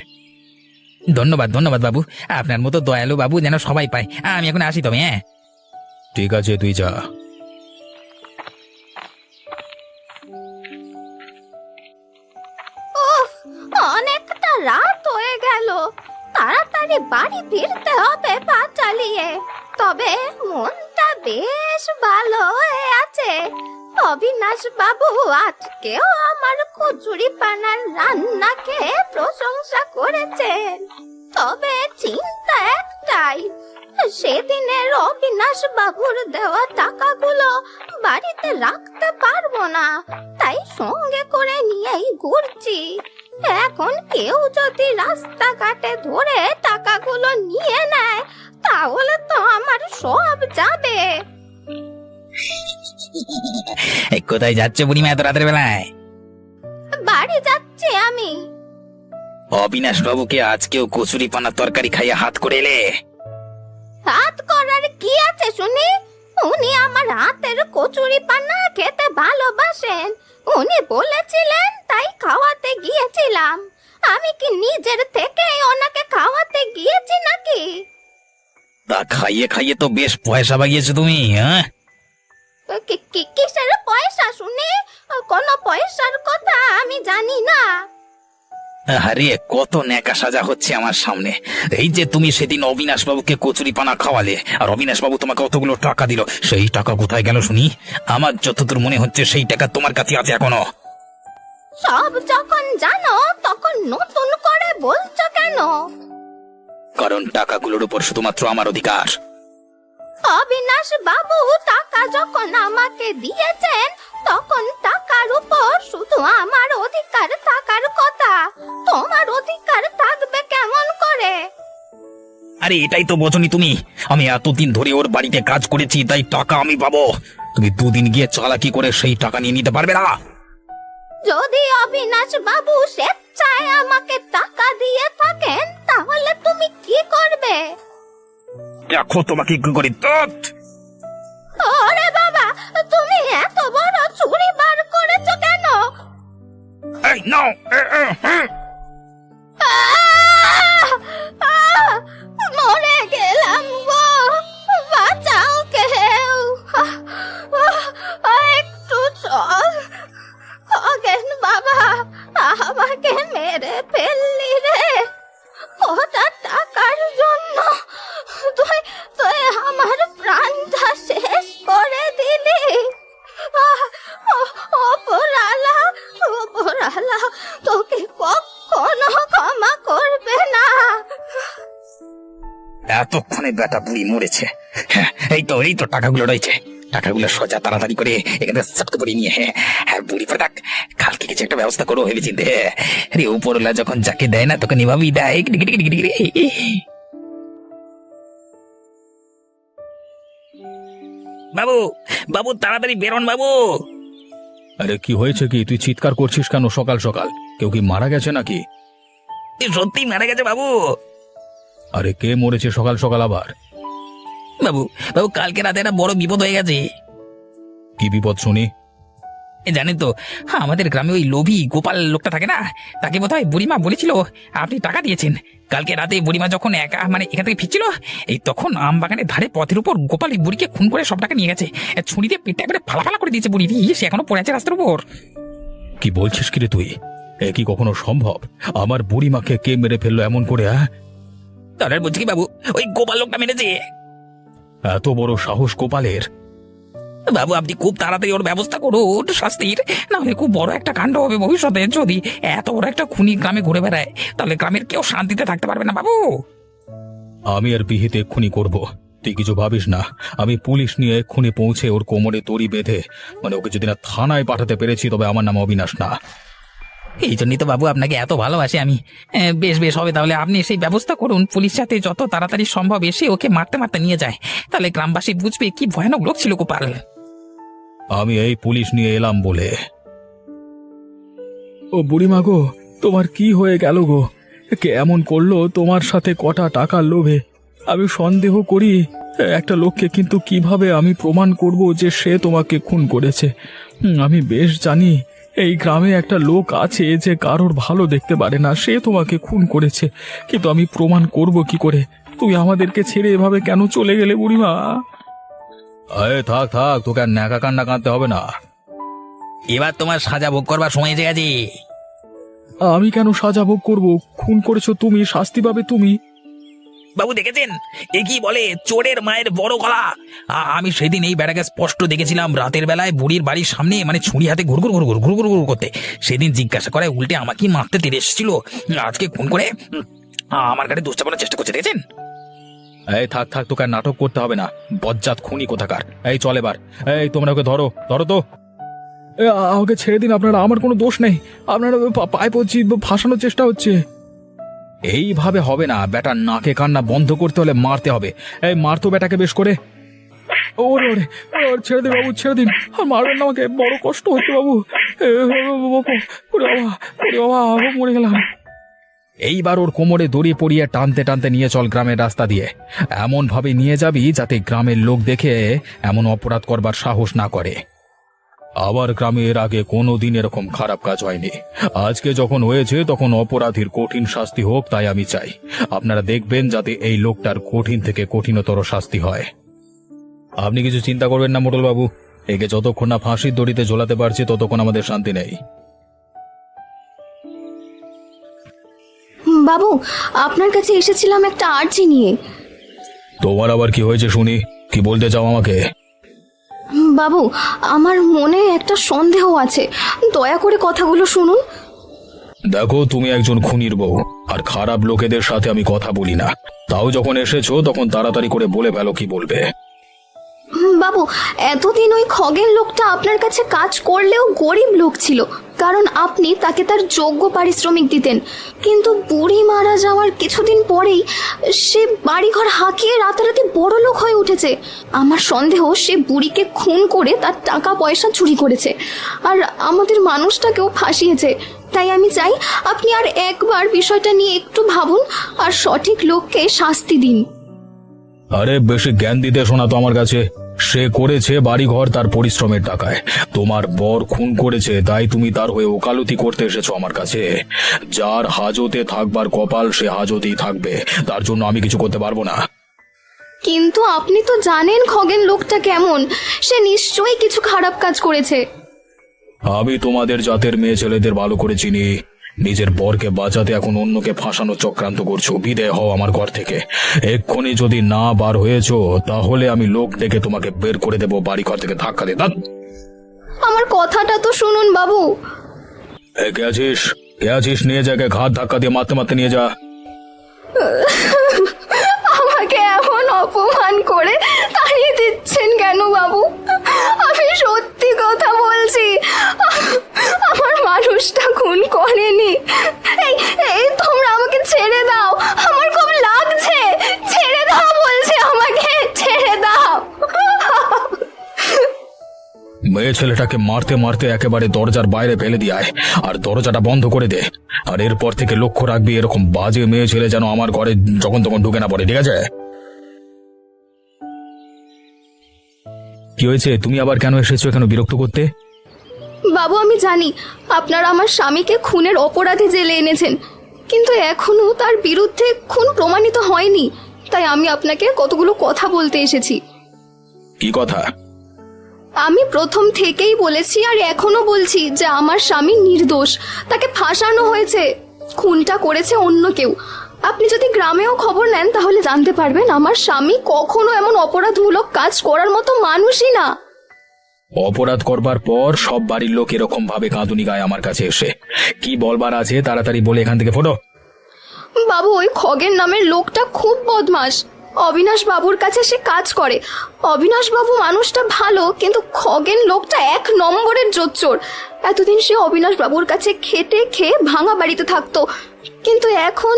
[SPEAKER 1] ধন্যবাদ ধন্যবাদ বাবু, আপনার মতো দয়ালু বাবু যেন সবাই পায়। আমি এখন আসি তবে, হ্যাঁ।
[SPEAKER 2] ঠিক আছে, তুই যা।
[SPEAKER 3] উফ, অনেকটা রাত হয়ে গেল, তাড়াতাড়ি বাড়ি ফিরতে হবে পা চালিয়ে। তবে মনটা বেশ ভালো হয়ে আছে, অবিনাশ বাবু আজকেও আমার কচুরি পানার রান্না খেয়ে প্রশংসা করেছেন। তবে চিন্তা একটাই, সেদিনের অবিনাশ বাবুর দেওয়া টাকাগুলো বাড়িতে রাখতে পারবো না, তাই সঙ্গে করে নিয়েই ঘুরছি। এখন কেউ যদি রাস্তাঘাটে ধরে টাকাগুলো নিয়ে নেয় তাহলে তো আমার সব যাবে।
[SPEAKER 1] কোথায় যাচ্ছে বুড়িমা এত রাতের বেলায়?
[SPEAKER 3] বাড়ি যাচ্ছি আমি।
[SPEAKER 1] অবিনাশ বাবুকে আজকেও কচুরি পানা তরকারি খাইয়ে হাত করে এলে?
[SPEAKER 3] হাত করার কি আছে শুনি? উনি আমার হাতের কচুরি পানা খেতে ভালোবাসেন, উনি বলেছিলেন তাই খাওয়াতে গিয়েছিলাম। আমি কি নিজের থেকে ওনাকে খাওয়াতে গিয়েছি নাকি?
[SPEAKER 1] তা খাইয়ে খাইয়ে তো বেশ পয়সা বাগিয়েছো তুমি, হ্যাঁ?
[SPEAKER 3] কিসের পয়সা শুনি? কোনো পয়সার কথা আমি জানি না।
[SPEAKER 1] আরে কত ন্যাকা সাজা হচ্ছে আমার সামনে। এই যে তুমি সেদিন অবিনাশ বাবুকে কচুরি পানা খাওয়ালে, আর অবিনাশ বাবু তোমাকে কতগুলো টাকা দিল, সেই টাকা কোথায় গেল শুনি? আমার যতদূর মনে হচ্ছে সেই টাকা তোমার কাছে আছে এখনো।
[SPEAKER 3] সব যখন জানো তখন নতুন করে বলছো কেন?
[SPEAKER 1] কারণ টাকাগুলোর উপর শুধুমাত্র আমার অধিকার।
[SPEAKER 3] অবিনাশ বাবু টাকা যখন আমাকে দিয়েছেন তখন টাকার উপর শুধু আমার অধিকার থাকার কথা, তোমার অধিকার থাকবে কেমন করে?
[SPEAKER 1] আরে এটাই তো বোঝনি তুমি, আমি এতদিন ধরে ওর বাড়িতে কাজ করেছি তাই টাকা আমি পাবো। তুমি দুদিন গিয়ে চালাকি করে সেই টাকা নিয়ে নিতে পারবে না?
[SPEAKER 3] যদি অবিনাশ বাবু স্বেচ্ছায় আমাকে টাকা দিয়ে থাকেন তাহলে তুমি কি করবে?
[SPEAKER 1] দেখো তোমাকে কি করে।
[SPEAKER 3] ওরে বাবা, তুমি এত বড় ছুরি বার করেছো কেন?
[SPEAKER 1] এই নাও।
[SPEAKER 3] মরে গেলাম গো, বাঁচাও কেউ, একটু চল। খগেন বাবা, আমাকে মেরে ফেললি রে, ওটা টাকার জন্য ওপরালা, ওপরালা তোকে কখনো ক্ষমা করবে না।
[SPEAKER 1] এতক্ষণে বেটা বুড়ি মরেছে। হ্যাঁ, এই তো টাকাগুলো রয়েছে। টাকাগুলো সোজা তাড়াতাড়ি করে এখানে চটকে করে নিয়ে বুড়ি পরে থাক, কালকে কিছু একটা ব্যবস্থা করো ভেবে চিন্তে। আরে উপরওয়ালা যখন যাকে দেয় না তখন এভাবেই দেয়। বাবু, বাবু তাড়াতাড়ি বেরোন বাবু।
[SPEAKER 2] আরে কি হয়েছে কি? তুই চিৎকার করছিস কেন সকাল সকাল? কেউ কি মারা গেছে নাকি?
[SPEAKER 1] সত্যি মারা গেছে বাবু।
[SPEAKER 2] আরে কে মরেছে সকাল সকাল আবার?
[SPEAKER 1] বাবু, বাবু কালকে রাতে একটা বড় বিপদ হয়ে গেছে।
[SPEAKER 2] কি বিপদ শুনি?
[SPEAKER 1] জানেন তো, আমাদের গ্রামে ওই লোভী গোপাল লোকটা থাকে না, তাকে বোধহয় বুড়িমা বলেছিল আপনি টাকা দিয়েছেন। কালকে রাতে বুড়িমা যখন একা এখান থেকে ফিরছিল, এই তখন আম বাগানের ধারে পথের উপর গোপাল এই বুড়িকে খুন করে সব টাকা নিয়ে গেছে। ছুরিতে পেটটা একবারে ফালা করে দিয়েছে বুড়ি। সে এখনো পড়ে আছে রাস্তার উপর।
[SPEAKER 2] কি বলছিস কি রে তুই? এ কি কখনো সম্ভব? আমার বুড়িমাকে কে মেরে ফেললো এমন করে? হ্যাঁ,
[SPEAKER 1] তাহলে বলছি কি বাবু, ওই গোপাল লোকটা মেরেছে।
[SPEAKER 2] এত বড় সাহস গোপালের?
[SPEAKER 1] বাবু আপনি খুব তাড়াতাড়ি ওর ব্যবস্থা করুন শাস্তির, না হলে খুব বড় একটা কাণ্ড হবে ভবিষ্যতে। যদি এত বড় একটা খুনি গ্রামে ঘুরে বেড়ায়, তাহলে গ্রামের কেউ শান্তিতে থাকতে পারবে না বাবু।
[SPEAKER 2] আমি আর বিহিতে এক্ষুনি করব, তুই কিছু ভাবিস না। আমি পুলিশ নিয়ে এক্ষুনি পৌঁছে ওর কোমরে দড়ি বেঁধে ওকে যদি না থানায় পাঠাতে পেরেছি, তবে আমার নাম অবিনাশ না।
[SPEAKER 1] এই জন্যই তো বাবু আপনাকে এত ভালোবাসি আমি। বেশ বেশ হবে, তাহলে আপনি সেই ব্যবস্থা করুন। পুলিশ যাতে যত তাড়াতাড়ি সম্ভব এসে ওকে মারতে মারতে নিয়ে যায়, তাহলে গ্রামবাসী বুঝবে কি ভয়ানক লোক ছিল গোপাল।
[SPEAKER 2] আমি এই পুলিশ নিয়ে এলাম বলে।
[SPEAKER 5] ও বুড়িমা গো, তোমার কি হয়ে গেল গো? কে এমন করলো তোমার সাথে কটা টাকার লোভে? আমি সন্দেহ করি একটা লোককে, কিন্তু কিভাবে আমি প্রমাণ করব যে সে তোমাকে খুন করেছে? আমি বেশ জানি এই গ্রামে একটা লোক আছে যে কারোর ভালো দেখতে পারে না, সে তোমাকে খুন করেছে। কিন্তু আমি প্রমাণ করব কি করে? তুমি আমাদেরকে ছেড়ে এভাবে কেন চলে গেলে বুড়িমা?
[SPEAKER 2] আরে থাক থাক, তোকে আর ন্যাকা কান্না কাঁদতে হবে না।
[SPEAKER 1] এবার তোমার সাজা ভোগ করবার সময় এসে গেছে।
[SPEAKER 5] আমি কেন সাজা ভোগ করবো? খুন করেছো তুমি, শাস্তি পাবে তুমি।
[SPEAKER 1] বাবু দেখেছেন এ কি বলে, চোরের মায়ের বড় গলা। আমি সেদিন এই বেড়াকে স্পষ্ট দেখেছিলাম রাতের বেলায় বুড়ির বাড়ির সামনে ছুরি হাতে ঘুরঘুর করতে। সেদিন জিজ্ঞাসা করে উল্টে আমাকে মারতে তেড়ে এসেছিল, আজকে খুন করে আমার গাড়ি দোষ চাপানোর চেষ্টা করছে। দেখেছেন?
[SPEAKER 2] এই থাক থাক, তোকে আর নাটক করতে হবে না, বজ্জাত খুনি কোথাকার। এই চল এবার। এই তোমরা ওকে ধরো ধরো তো।
[SPEAKER 5] আমাকে ছেড়ে দিন আপনারা, আমার কোনো দোষ নেই। আপনারা পায়ে পড়ছি, ফাঁসানোর চেষ্টা হচ্ছে।
[SPEAKER 2] এইভাবে হবে না, বেটার নাকে কান্না বন্ধ করতে হলে মারতে হবে। এই মারতো বেটাকে বেশ করে।
[SPEAKER 5] ওরে ওরে ওরে, ছেড়ে দিন বাবু, ছেড়ে দিন। আর মারবেন না আমাকে, বড় কষ্ট হচ্ছে বাবু। ওরে বাবা, ওরে বাবা, মরে গেলাম।
[SPEAKER 2] এইবার ওর কোমরে দড়ি পরিয়ে টানতে টানতে নিয়ে চল গ্রামের রাস্তা দিয়ে। এমন ভাবে নিয়ে যাবি যাতে গ্রামের লোক দেখে এমন অপরাধ করবার সাহস না করে। আবার গ্রামে এর আগে কোনোদিন এরকম খারাপ কাজ হয়নি। আজকে যখন হয়েছে তখন অপরাধীর কঠিন শাস্তি হোক, তাই আমি চাই। আপনারা দেখবেন যাতে এই লোকটার কঠিন থেকে কঠিনতর শাস্তি হয়। আপনি কিছু চিন্তা করবেন না মোটল বাবু, একে যতক্ষণ না ফাঁসির দড়িতে ঝোলাতে পারছি ততক্ষণ আমাদের শান্তি নেই।
[SPEAKER 6] বাবু, আপনার কাছে এসেছিলাম একটা আর্জি নিয়ে।
[SPEAKER 2] তোমার আবার কি হয়েছে শুনি? কি বলতে চাও আমাকে?
[SPEAKER 6] বাবু, আমার মনে একটা সন্দেহ আছে, দয়া করে কথাগুলো শুনুন।
[SPEAKER 2] দেখো, তুমি একজন খুনির বউ, আর খারাপ লোকেদের সাথে আমি কথা বলি না। তাও যখন এসেছো তখন তাড়াতাড়ি করে বলে ফেলো কি বলবে।
[SPEAKER 6] বাবু, এতদিন ওই খগেন লোকটা আপনার কাছে কাজ করলেও গরিব লোক ছিল, কারণ আপনি তাকে তার যোগ্য পারিশ্রমিক দিতেন। কিন্তু বুড়ি মারা যাওয়ার কিছুদিন পরেই সে বাড়িঘর হাঁকিয়ে রাতারাতি বড় লোক হয়ে উঠেছে। আমার সন্দেহ সে বুড়িকে খুন করে তার টাকা পয়সা চুরি করেছে, আর আমাদের মানুষটাকেও ফাঁসিয়েছে। তাই আমি চাই আপনি আর একবার বিষয়টা নিয়ে একটু ভাবুন আর সঠিক লোককে শাস্তি দিন।
[SPEAKER 2] আরে বেশি জ্ঞান দিতে শোনা তো আমার কাছে। সে করেছে বাড়িঘর তার পরিশ্রমের টাকায়। তোমার বর খুন করেছে, তাই তুমি তার হয়ে ওকালতি করতে এসেছো আমার কাছে। যার হাজতে থাকবার কপাল সে হাজতেই থাকবে, তার জন্য আমি কিছু করতে পারবো না।
[SPEAKER 6] কিন্তু আপনি তো জানেন খগেন লোকটা কেমন, সে নিশ্চয়ই কিছু খারাপ কাজ করেছে।
[SPEAKER 2] আমি তোমাদের জাতের মেয়ে ছেলেদের ভালো করে চিনি। নিজের বরকে বাঁচাতে এখন অন্যকে ফাঁসানোর চক্রান্ত করছো। বিদায় হও আমার ঘর থেকে। এক্ষুনি যদি না বার হয়েছো তাহলে আমি লোক ডেকে তোমাকে বের করে দেবো বাড়ি ঘর থেকে ধাক্কা দিয়ে।
[SPEAKER 6] আমার কথাটা তো শুনুন বাবু।
[SPEAKER 2] কে আছিস? কে আছিস? নিয়ে যাকে ঘাট ধাক্কা দিয়ে মারতে মারতে নিয়ে যা।
[SPEAKER 6] আমাকে এমন অপমান করে তাড়িয়ে দিচ্ছেন কেন বাবু? আমি সত্যি কথা বলছি, আমার মানুষটা খুন করেনি। এই এই তোমরা আমাকে ছেড়ে দাও, আমার খুব লাগছে, ছেড়ে দাও বলছি, আমাকে ছেড়ে দাও।
[SPEAKER 2] মেয়ে ছেলেটাকে মারতে মারতে একেবারে দরজার বাইরে ফেলে দিয়ে আয়, আর দরজাটা বন্ধ করে দে। আর এরপর থেকে লক্ষ্য রাখবি এরকম বাজে মেয়ে ছেলে যেন আমার ঘরে যখন তখন ঢুকে না পড়ে, ঠিক আছে? কি হয়েছে? তুমি আবার কেন এসেছো এখানে বিরক্ত করতে?
[SPEAKER 6] বাবু আমি জানি আপনারা আমার স্বামীকে খুনের অপরাধে জেলে এনেছেন, কিন্তু এখনো তার বিরুদ্ধে খুন প্রমাণিত হয়নি, তাই আমি আপনাকে কতগুলো কথা বলতে এসেছি।
[SPEAKER 2] কি কথা?
[SPEAKER 6] আমি প্রথম থেকেই বলেছি আর এখনো বলছি যে আমার স্বামী নির্দোষ, তাকে ফাঁসানো হয়েছে, খুনটা করেছে অন্য কেউ। আপনি যদি গ্রামেও খবর নেন তাহলে জানতে পারবেন আমার স্বামী কখনো এমন অপরাধমূলক কাজ করার মতো মানুষই না।
[SPEAKER 2] অপরাধ করবার পর সব বাড়ির লোক এরকম ভাবে কাঁদুনি গায়ে আমার কাছে এসে। কি বলবার আছে তাড়াতাড়ি বলে এখান থেকে ফোটো।
[SPEAKER 6] বাবু ওই খগেন নামের লোকটা খুব বদমাশ, অবিনাশ বাবুর কাছে সে কাজ করে। অবিনাশ বাবু মানুষটা ভালো, কিন্তু খগেন লোকটা 1 নম্বরের জোচ্চোর। এতদিন সে অবিনাশ বাবুর কাছে খেটে খেয়ে ভাঙা বাড়িতে থাকতো, কিন্তু এখন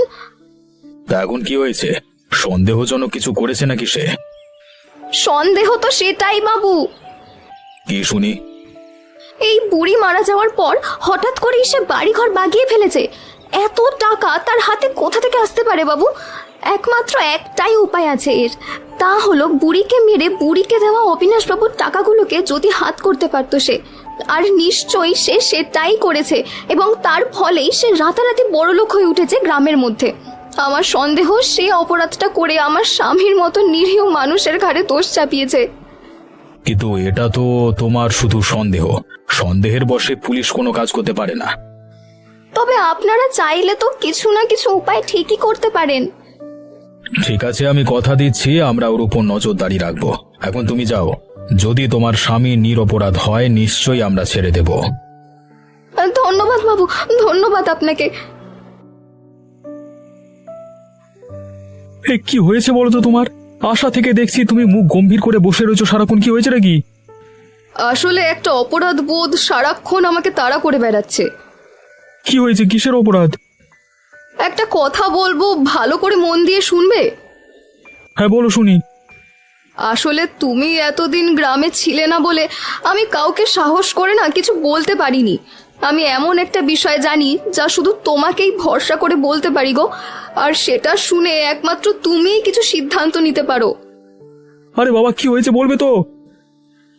[SPEAKER 2] তা এখন কি হয়েছে? সন্দেহজনক কিছু করেছে নাকি সে?
[SPEAKER 6] সন্দেহ তো সেটাই বাবু।
[SPEAKER 2] কি শুনি?
[SPEAKER 6] এই বুড়ি মারা যাওয়ার পর হঠাৎ করেই সে বাড়িঘর বাগিয়ে ফেলেছে। এত টাকা তার হাতে কোথা থেকে আসতে পারে বাবু? একমাত্র একটাই উপায় আছে এর, তা হলো বুড়িকে মেরে বুড়িকে দেওয়া অবিনাশ বাবুর টাকাগুলোকে যদি হাত করতে পারতো সে। আর নিশ্চয়ই সে সেটাই করেছে, এবং তার ফলেই সে রাতারাতি বড়লোক হয়ে উঠেছে গ্রামের মধ্যে। আমার সন্দেহ সে অপরাধটা করে আমার স্বামীর মতো নিরীহ মানুষের ঘাড়ে দোষ চাপিয়েছে।
[SPEAKER 2] কিন্তু এটা তো তোমার শুধু সন্দেহ, সন্দেহের বশে পুলিশ কোনো কাজ করতে পারে না।
[SPEAKER 6] তবে আপনারা চাইলে তো কিছু না কিছু উপায় ঠিকই করতে পারেন।
[SPEAKER 2] ঠিক আছে, আমি কথা দিচ্ছি আমরা ওর উপর নজরদারি রাখবো। এখন তুমি যাও, যদি তোমার স্বামী নিরপরাধ হয় নিশ্চয়ই আমরা ছেড়ে দেব।
[SPEAKER 6] ধন্যবাদ বাবু, ধন্যবাদ আপনাকে।
[SPEAKER 5] কি হয়েছে বলো তো তোমার? আশা থেকে দেখছি তুমি মুখ গম্ভীর করে বসে রয়েছো সারাক্ষণ, কি হয়েছে নাকি?
[SPEAKER 6] আসলে একটা অপরাধ বোধ সারাক্ষণ আমাকে তাড়া করে বেড়াচ্ছে।
[SPEAKER 5] কি হয়েছে? কিসের অপরাধ?
[SPEAKER 6] একটা কথা বলবো, ভালো করে মন দিয়ে শুনবে?
[SPEAKER 5] হ্যাঁ বলো শুনি।
[SPEAKER 6] আসলে তুমি এতদিন গ্রামে ছিলে না বলে আমি কাউকে সাহস করে না কিছু বলতে পারিনি। আমি এমন একটা বিষয় জানি যা শুধু তোমাকেই ভরসা করে বলতে পারি গো, আর সেটা শুনে একমাত্র তুমিই কিছু সিদ্ধান্ত নিতে পারো।
[SPEAKER 5] আরে বাবা কি হয়েছে বলবে তো?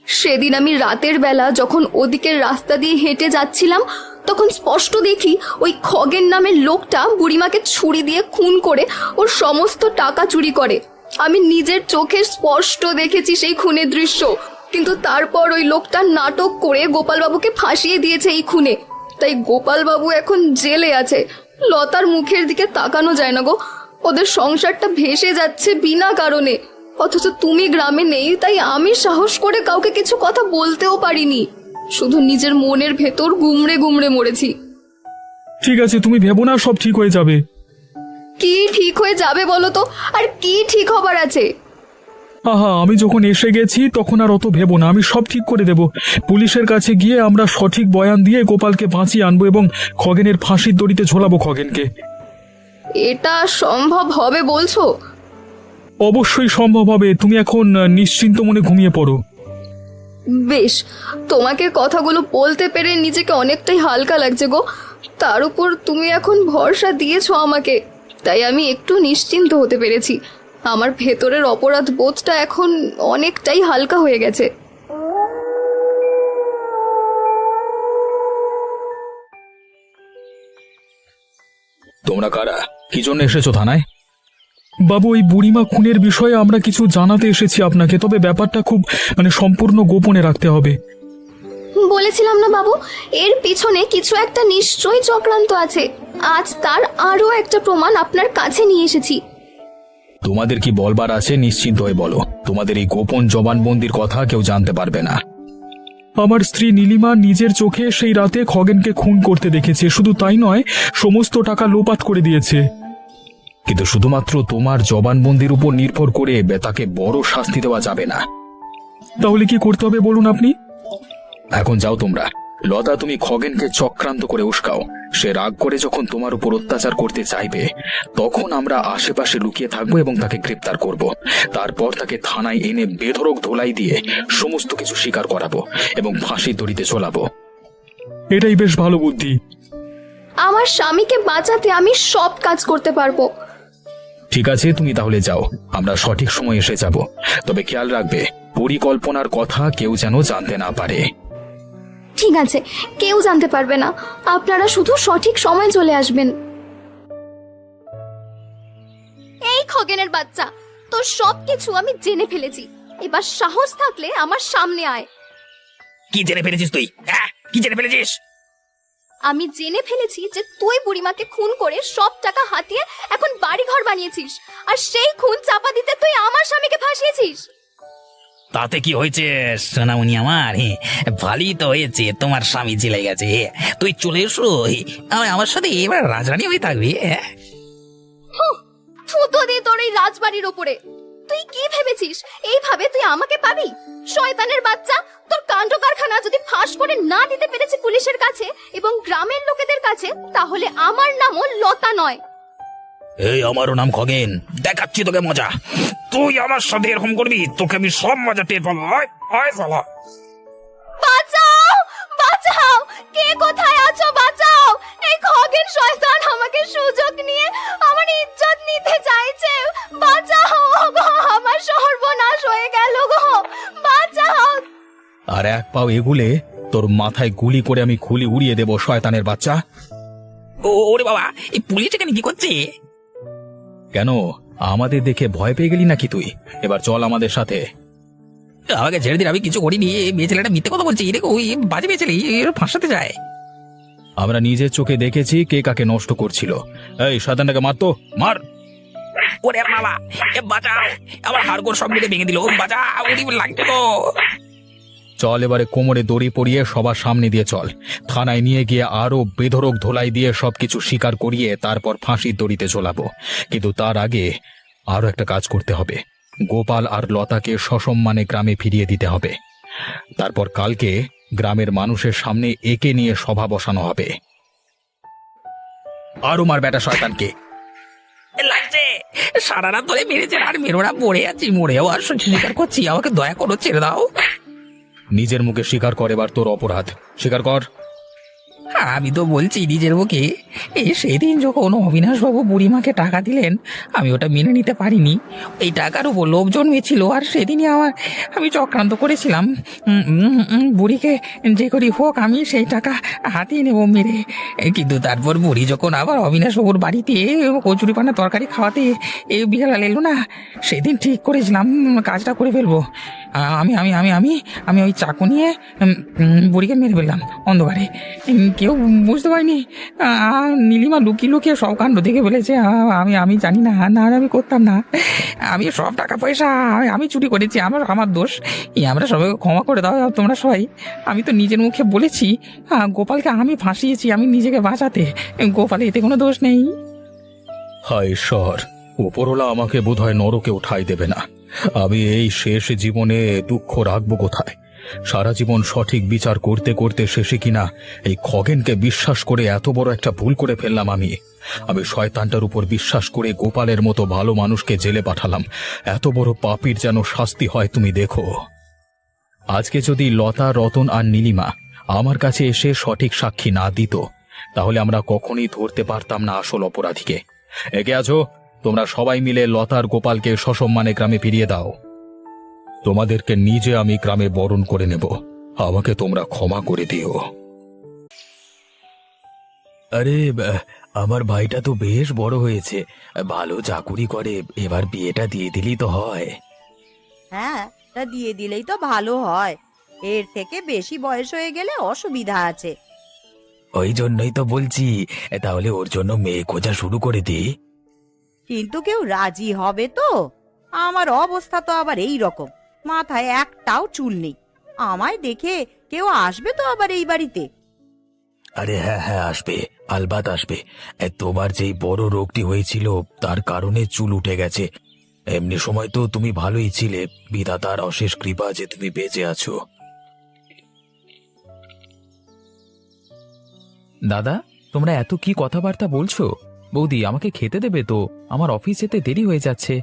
[SPEAKER 6] সেদিন আমি রাতের বেলা যখন ওদিকের রাস্তা দিয়ে হেঁটে যাচ্ছিলাম তখন স্পষ্ট দেখি ওই খগেন নামের লোকটা বুড়িমাকে ছুরি দিয়ে খুন করে ওর সমস্ত টাকা চুরি করে। আমি নিজের চোখে স্পষ্ট দেখেছি সেই খুনের দৃশ্য, কিন্তু তারপর ওই লোকটা নাটক করে গোপালবাবুকে ফাঁসিয়ে দিয়েছে এই খুনে। তাই গোপালবাবু এখন জেলে আছে। লতার মুখের দিকে তাকানো যায় না গো, ওদের সংসারটা ভেসে যাচ্ছে বিনা কারণে। অথচ তুমি গ্রামে নেই, তাই আমি সাহস করে কাউকে কিছু কথা বলতেও পারিনি, শুধু নিজের মনের ভেতর গুমড়ে গুমড়ে মরেছি।
[SPEAKER 5] ঠিক আছে তুমি ভেবো না, সব ঠিক হয়ে যাবে।
[SPEAKER 6] কি ঠিক হয়ে যাবে বলো তো? আর কি ঠিক হবার আছে?
[SPEAKER 5] আহা, আমি যখন এসে গেছি তখন আর অত ভেবো না, আমি সব ঠিক করে দেব। পুলিশের কাছে গিয়ে আমরা সঠিক বয়ান দিয়ে গোপালকে বাঁচিয়ে আনবো এবং খগেনের ফাঁসির দড়িতে ঝোলাবো খগেনকে।
[SPEAKER 6] এটা সম্ভব হবে বলছো?
[SPEAKER 5] অবশ্যই সম্ভব হবে, তুমি এখন নিশ্চিন্ত মনে ঘুমিয়ে পড়ো।
[SPEAKER 6] বেশ, তোমাকে কথাগুলো বলতে পেরে নিজেকে অনেকটাই হালকা লাগছে গো। তার উপর তুমি এখন ভরসা দিয়েছো আমাকে, তাই আমি একটু নিশ্চিন্ত হতে পেরেছি। আমার ভেতরের অপরাধ বোধটা এখন অনেকটাই হালকা হয়ে গেছে।
[SPEAKER 2] তোমরা কারা? কি জন্য এসেছো থানায়?
[SPEAKER 5] বাবু এই বুড়িমা খুনের বিষয়ে আমরা কিছু জানাতে এসেছি আপনাকে, তবে ব্যাপারটা খুব সম্পূর্ণ গোপনে রাখতে হবে।
[SPEAKER 6] বলেছিলাম না বাবু, এর পিছনে কিছু একটা নিশ্চয়ই চক্রান্ত আছে। আজ তার আরো একটা প্রমাণ আপনার কাছে নিয়ে এসেছি।
[SPEAKER 2] তোমাদের কি বলবার আছে নিশ্চিন্ত হয়ে বলো, তোমাদের এই গোপন জবানবন্দির কথা কেউ জানতে পারবে না।
[SPEAKER 5] আমার স্ত্রী নীলিমা নিজের চোখে সেই রাতে খগেনকে খুন করতে দেখেছে, শুধু তাই নয়, সমস্ত টাকা লোপাট করে দিয়েছে।
[SPEAKER 2] কিন্তু শুধুমাত্র তোমার জবানবন্দির উপর নির্ভর করে তাকে বড় শাস্তি দেওয়া যাবে না।
[SPEAKER 5] তাহলে কি করতে হবে বলুন আপনি?
[SPEAKER 2] এখন যাও তোমরা। লতা, তুমি খগেনকে চক্রান্ত করে উস্কাও। সে রাগ করে যখন তোমার উপর অত্যাচার করতে চাইবে, তখন আমরা আশেপাশে লুকিয়ে থাকবো এবং তাকে গ্রেপ্তার করব। তারপর তাকে থানায় এনে বেধড়ক ধোলাই দিয়ে সমস্ত কিছু স্বীকার করাবো এবং ফাঁসির দড়িতে ঝোলাবো।
[SPEAKER 5] এটাই বেশ ভালো বুদ্ধি।
[SPEAKER 6] আমার স্বামীকে বাঁচাতে আমি সব কাজ করতে পারবো।
[SPEAKER 2] ঠিক আছে, তুমি তাহলে যাও, আমরা সঠিক সময় এসে যাব। তবে খেয়াল রাখবে, পরিকল্পনার কথা কেউ যেন জানতে না পারে।
[SPEAKER 6] ঠিক আছে, কেউ জানতে পারবে না, আপনারা শুধু সঠিক সময় চলে আসবেন। এই খগেনের বাচ্চা, তোর সবকিছু আমি জেনে ফেলেছি। এবার সাহস থাকলে আমার সামনে আয়।
[SPEAKER 1] কি জেনে ফেলেছিস তুই? হ্যাঁ, কি জেনে ফেলেছিস?
[SPEAKER 6] আমি জেনে ফেলেছি যে তুই বুড়িমাকে খুন করে সব টাকা হাতিয়ে এখন বাড়ি ঘর বানিয়েছিস, আর সেই খুন চাপা দিতে তুই আমার স্বামীকে ফাঁসিয়েছিস।
[SPEAKER 7] তাতে কি হয়েছে সোনামণি আমার? ভালোই তো হয়েছে, তোমার স্বামী জেলে গেছে। তুই চলে এসো, আমার সাথে এবার রাজরানী হয়ে থাকবি।
[SPEAKER 6] থুতো দে তোর এই রাজবাড়ির ওপরে। তুই কি ভেবেছিস এইভাবে তুই আমাকে পাবি? শয়তানের বাচ্চা, তোর কাণ্ড কারখানা যদি ফাঁস করে না দিতে পেরেছি পুলিশের কাছে এবং গ্রামের লোকেদের কাছে, তাহলে আমার নামও লতা নয়।
[SPEAKER 7] এই আমারও নাম খগেন, দেখাচ্ছি তোকে মজা। তুই আমার সাথে এরকম করবি, তোকে আমি সব মজা টের পাবো।
[SPEAKER 6] বাঁচাও, বাঁচাও, কে কোথায় আছো? বাঁচাও, এই খগেন শয়তান আমাকে সুযোগ নিয়ে আমার ইজ্জত নিতে চাইছে। বাঁচাও গো, আমার সর্বনাশ হয়ে গেল গো, বাঁচাও।
[SPEAKER 2] আর এক পাও এগুলে তোর মাথায় গুলি করে আমি খুলি উড়িয়ে দেব, শয়তানের বাচ্চা।
[SPEAKER 7] ওরে বাবা, এই পুলিশ এখানে কি করছে?
[SPEAKER 2] কেন, আমাদের দেখে ভয় পেয়ে গেলি নাকি তুই? এবার চল আমাদের সাথে।
[SPEAKER 7] আমাকে ছেড়ে দিন, আমি কিছু করিনি। মেয়ে ছেলেটা মিথ্যে কথা বলছি, ওই বাজে মেয়ে ছেলে, এর ফাঁসাতে যায়।
[SPEAKER 2] আমরা নিজের চোখে দেখেছি কে কাকে নষ্ট করছিল। এই শয়তানটাকে মারতো, মার।
[SPEAKER 7] ওরে বাবা, এ বাঁচাও, আমার হাড়গোড় সব মিলে ভেঙে দিল। বাঁচাও, ওরে লাগছে তো।
[SPEAKER 2] চল এবারে কোমরে দড়ি পরিয়ে সবার সামনে দিয়ে চল। থানায় নিয়ে গিয়ে আরো বেধড়ক ধোলাই দিয়ে সবকিছু স্বীকার করিয়ে তারপর ফাঁসির দড়িতে ঝোলাবো। কিন্তু তার আগে আরো একটা কাজ করতে হবে। গোপাল আর লতাকে সসম্মানে গ্রামে ফিরিয়ে দিতে হবে। তারপর কালকে গ্রামের মানুষের সামনে একে নিয়ে সভা বসানো হবে। আরো মার বেটা শয়তানকে।
[SPEAKER 7] লাগছে, সারা রাত ধরে মেরেছে, আর মেরোরা পড়ে আছি, মরেও আর স্বীকার করছি। আমাকে দয়া করো, ছেড়ে দাও।
[SPEAKER 2] নিজের মুখে স্বীকার কর এবার তোর অপরাধ, স্বীকার কর।
[SPEAKER 7] আমি তো বলছি নিজের মুখে, এই সেদিন যখন অবিনাশবাবু বুড়িমাকে টাকা দিলেন, আমি ওটা মেনে নিতে পারিনি। এই টাকার উপর লোভ জন্মেছিল, আর সেদিনই আমি চক্রান্ত করেছিলাম। বুড়িকে যে করি হোক আমি সেই টাকা হাতিয়ে নেব মেরে। কিন্তু তারপর বুড়ি যখন আবার অবিনাশবাবুর বাড়িতে কচুরিপানা তরকারি খাওয়াতে বিড়াল এলো না, সেদিন ঠিক করেছিলাম কাজটা করে ফেলবো। আমি আমি আমি আমি আমি ওই চাকু নিয়ে বুড়িকে মেরে ফেললাম অন্ধকারে। কেউ বুঝতে পারিনি। নীলিমা লুকিয়ে লুকিয়ে সব কাণ্ড দেখে ফেলেছে। আমি জানি না, না আমি করতাম না। আমি সব টাকা পয়সা আমি চুরি করেছি, আমার দোষ। আমরা সবাইকে ক্ষমা করে দাও তোমরা সবাই। আমি তো নিজের মুখে বলেছি গোপালকে আমি ফাঁসিয়েছি আমি নিজেকে বাঁচাতে। গোপালে এতে কোনো দোষ নেই।
[SPEAKER 2] হায় ঈশ্বর, উপরওয়ালা আমাকে বোধহয় নরকে উঠাই দেবে না। আমি এই শেষ জীবনে দুঃখ রাখবো কোথায়? সারা জীবন সঠিক বিচার করতে করতে শেষে কিনা এই খগেনকে বিশ্বাস করে এত বড় একটা ভুল করে ফেললাম। আমি শয়তানটার উপর বিশ্বাস করে গোপালের মতো ভালো মানুষকে জেলে পাঠালাম। এত বড় পাপীর যেন শাস্তি হয় তুমি দেখো। আজকে যদি লতা, রতন আর নীলিমা আমার কাছে এসে সঠিক সাক্ষী না দিত, তাহলে আমরা কখনোই ধরতে পারতাম না আসল অপরাধীকে। একে আছো, তোমরা সবাই মিলে লতার গোপালকে সসম্মানে গ্রামে ফিরিয়ে দাও। তোমাদেরকে নিজে আমি গ্রামে বরণ করে নেব, আমাকে তোমরা ক্ষমা করে দিও।
[SPEAKER 5] আরে আমার ভাইটা তো বেশ বড় হয়েছে, ভালো চাকুরি করে, এবার বিয়েটা দিয়ে দিলেই তো হয়।
[SPEAKER 8] হ্যাঁ, তা দিয়ে দিলেই তো ভালো হয়। এর থেকে বেশি বয়স হয়ে গেলে অসুবিধা আছে।
[SPEAKER 5] ওই জন্যই তো বলছি, তাহলে ওর জন্য মেয়ে খোঁজা শুরু করে দিই।
[SPEAKER 8] কিন্তু কেউ রাজি হবে তো? আমার অবস্থা তো আবার এই রকম, মাথায় একটাও চুল নেই। আমায় দেখে কেউ আসবে তো আবার এই বাড়িতে?
[SPEAKER 2] আরে হ্যাঁ হ্যাঁ, আসবে, আলবাত আসবে। তোমার যেই বড় রোগটি হয়েছিল তার কারণে চুল উঠে গেছে। এমনি সময় তো তুমি ভালোই ছিলে, বিধাতার অশেষ কৃপা যে তুমি বেঁচে আছো।
[SPEAKER 5] দাদা, তোমরা এত কি কথাবার্তা বলছো? বৌদি, আমাকে খেতে দেবে তো? আমার অফিস যেতে দেরি হয়ে যাচ্ছে।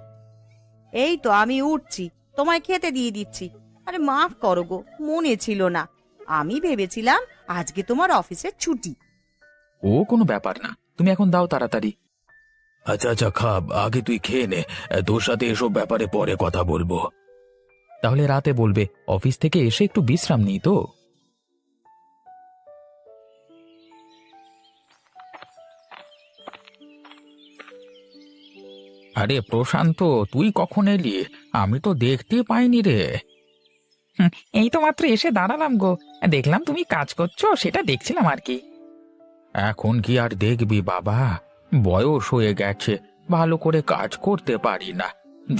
[SPEAKER 8] এই তো আমি উঠছি, তোমায় খেতে দিয়ে দিচ্ছি। আরে মাফ করো গো, মনে ছিল না। আমি ভেবেছিলাম আজকে তোমার অফিসের ছুটি।
[SPEAKER 5] ও কোনো ব্যাপার না, তুমি এখন দাও তাড়াতাড়ি।
[SPEAKER 2] আচ্ছা আচ্ছা, খাব, আগে তুই খেয়ে নে। তোর সাথে এসব ব্যাপারে পরে কথা বলবো।
[SPEAKER 5] তাহলে রাতে বলবে, অফিস থেকে এসে একটু বিশ্রাম নিই তো।
[SPEAKER 1] আরে প্রশান্ত, তুই কখন এলি? আমি তো দেখতে পাইনি রে। এই তো মাত্র এসে দাঁড়ালাম গো, দেখলাম তুমি কাজ করছো, সেটা দেখছিলাম আর কি। এখন কি আর দেখবি বাবা, বয়স হয়ে গেছে, ভালো করে কাজ করতে পারি না।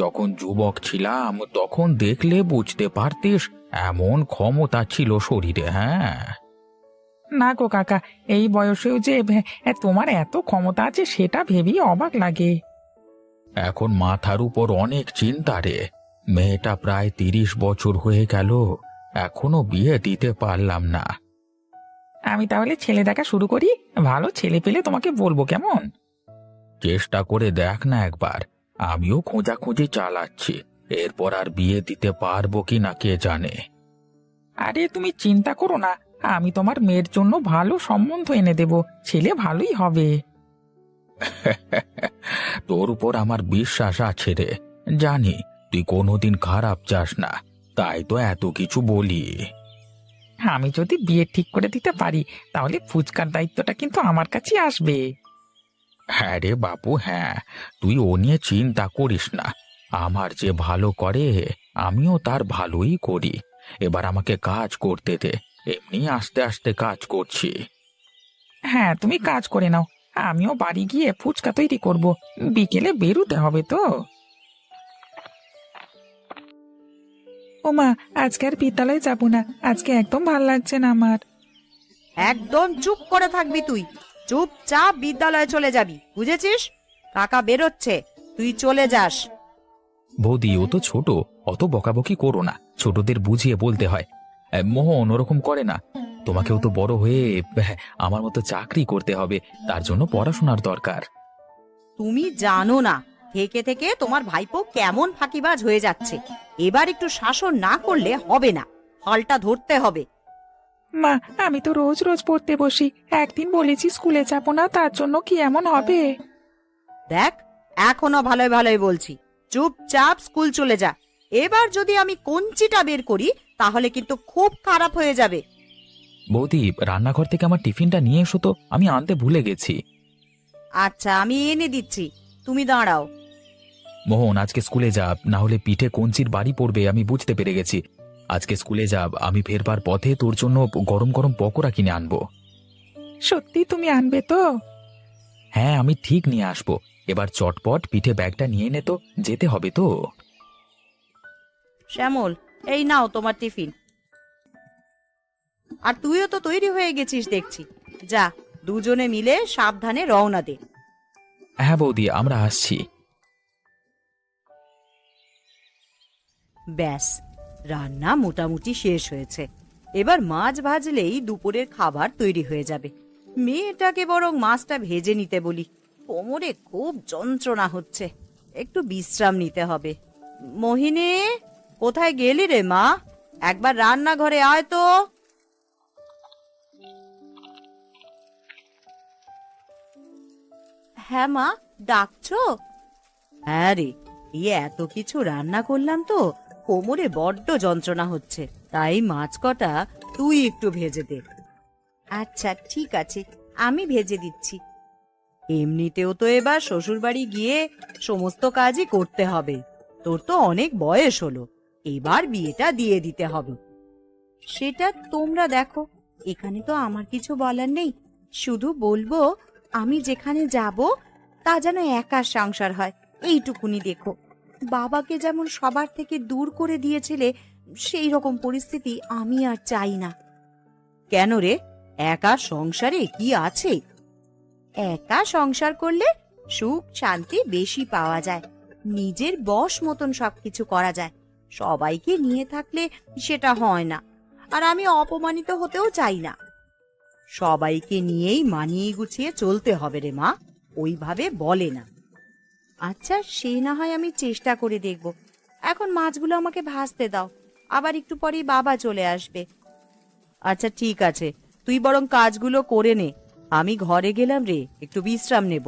[SPEAKER 1] যখন যুবক ছিলাম তখন দেখলে বুঝতে পারতিস, এমন ক্ষমতা ছিল শরীরে। হ্যাঁ না গো কাকা, এই বয়সেও যে তোমার এত ক্ষমতা আছে সেটা ভেবেই অবাক লাগে। এখন মাথার উপর অনেক চিন্তা রে। মেয়েটা প্রায় 30 বছর হয়ে গেল, এখনো বিয়ে দিতে পারলাম না। আমি তাহলে ছেলে দেখা শুরু করি, ভালো ছেলে পেলে তোমাকে বলবো, কেমন? চেষ্টা করে দেখ না একবার, আমিও খোঁজাখুঁজি চালাচ্ছি। এরপর আর বিয়ে দিতে পারবো কি না কে জানে। আরে তুমি চিন্তা করো না, আমি তোমার মেয়ের জন্য ভালো সম্বন্ধ এনে দেব, ছেলে ভালোই হবে। তোর উপর আমার বিশ্বাস আছে রে, জানি তুই কোনোদিন খারাপ চাস না, তাই তো এত কিছু বলি। আমি যদি বিয়ে ঠিক করে দিতে পারি তাহলে ফুচকার দায়িত্বটা কিন্তু আমার কাছে আসবে। হ্যাঁ রে বাপু, হ্যাঁ, তুই ও নিয়ে চিন্তা করিস না। আমার যে ভালো করে আমিও তার ভালোই করি। এবার আমাকে কাজ করতে দে, এমনি আস্তে আস্তে কাজ করছি। হ্যাঁ তুমি কাজ করে নাও, আমিও বাড়ি গিয়ে ফুচকা তৈরি করব, বিকেলে বেরোতে হবে তো। ওমা, আজকে আর বিদ্যালয়ে যাব না, আজকে একদম ভাল লাগছে না আমার।
[SPEAKER 8] একদম চুপ করে থাকবি তুই, চুপচাপ বিদ্যালয়ে চলে যাবি, বুঝেছিস? কাকা বেরোচ্ছে, তুই চলে যাস।
[SPEAKER 5] বৌদি, ও তো ছোট, অত বকাবকি করো না, ছোটদের বুঝিয়ে বলতে হয়। মোহন ওরকম করে না, তোমাকেও তো বড় হয়ে আমার মতো চাকরি করতে হবে, তার জন্য পড়াশোনার দরকার।
[SPEAKER 8] তুমি জানো না থেকে থেকে তোমার ভাইপো কেমন ফাঁকিবাজ হয়ে যাচ্ছে। এবার একটু শাসন না করলে হবে না, ফলটা ধরতে হবে।
[SPEAKER 1] মা, আমি তো রোজ রোজ পড়তে বসি, একদিন বলেছি স্কুলে যাব না, তার জন্য কি এমন হবে?
[SPEAKER 8] দেখ, এখনো ভালোই ভালোই বলছি, চুপচাপ স্কুল চলে যা। এবার যদি আমি কঞ্চিটা বের করি তাহলে কিন্তু খুব খারাপ হয়ে যাবে।
[SPEAKER 5] বৌদি, রান্নাঘর থেকে আমার টিফিনটা নিয়ে এসো তো, আমি আনতে ভুলে গেছি।
[SPEAKER 8] আচ্ছা, আমি এনে দিচ্ছি, তুমি দাঁড়াও।
[SPEAKER 5] মোহন, আজকে স্কুলে যা, না হলে পিঠে কঞ্চির বাড়ি পড়বে, আমি বুঝতে পেরে গেছি। আজকে স্কুলে যা, আমি ফেরবার পথে তোর জন্য গরম গরম পকোড়া কিনে আনবো।
[SPEAKER 1] সত্যি তুমি আনবে তো?
[SPEAKER 5] হ্যাঁ, আমি ঠিক নিয়ে আসবো। এবার চটপট পিঠে ব্যাগটা নিয়ে নে তো, যেতে হবে তো।
[SPEAKER 8] শ্যামল, এই নাও তোমার টিফিন। আর তুইও তো তৈরি হয়ে গেছিস দেখছি, যা দুজনে মিলে সাবধানে রওনা দে।
[SPEAKER 5] হ্যাঁ বৌদি, আমরা আসছি।
[SPEAKER 8] ব্যাস, রান্না মোটামুটি শেষ হয়েছে। এবার মাছ ভাজলেই দুপুরের খাবার তৈরি হয়ে যাবে। মেয়েটাকে বরং মাছটা ভেজে নিতে বলি, কোমরে খুব যন্ত্রণা হচ্ছে, একটু বিশ্রাম নিতে হবে। মোহিনী, কোথায় গেলি রে মা? একবার রান্নাঘরে আয় তো। হ্যাঁ মা, ডাকছো? হ্যাঁ রে, এত কিছু রান্না করলাম তো কোমরে বড্ড যন্ত্রণা হচ্ছে, তাই মাছ কটা তুই একটু ভেজে দে। আচ্ছা ঠিক আছে, আমি ভেজে দিচ্ছি। এমনিতেও তো এবার শ্বশুর বাড়ি গিয়ে সমস্ত কাজই করতে হবে, তোর তো অনেক বয়স হলো, এবার বিয়েটা দিয়ে দিতে হবে। সেটা তোমরা দেখো, এখানে তো আমার কিছু বলার নেই, শুধু বলবো আমি যেখানে যাব তা যেন একার সংসার হয়, এইটুকুনি দেখো। বাবাকে যেমন সবার থেকে দূর করে দিয়েছিলে, সেই রকম পরিস্থিতি আমি আর চাই না। কেন রে, একা সংসারে কি আছে? একা সংসার করলে সুখ শান্তি বেশি পাওয়া যায়, নিজের বশ মতন সবকিছু করা যায়। সবাইকে নিয়ে থাকলে সেটা হয় না, আর আমি অপমানিত হতেও চাই না। সবাইকে নিয়েই মানিয়ে গুছিয়ে চলতে হবে রে মা, ওইভাবে বলে না। আচ্ছা, সে না হয় আমি চেষ্টা করে দেখব। এখন মাছগুলো আমাকে ভাজতে দাও, আবার একটু পরেই বাবা চলে আসবে। আচ্ছা ঠিক আছে, তুই বরং কাজগুলো করে নে, আমি ঘরে গেলাম রে, একটু বিশ্রাম নেব।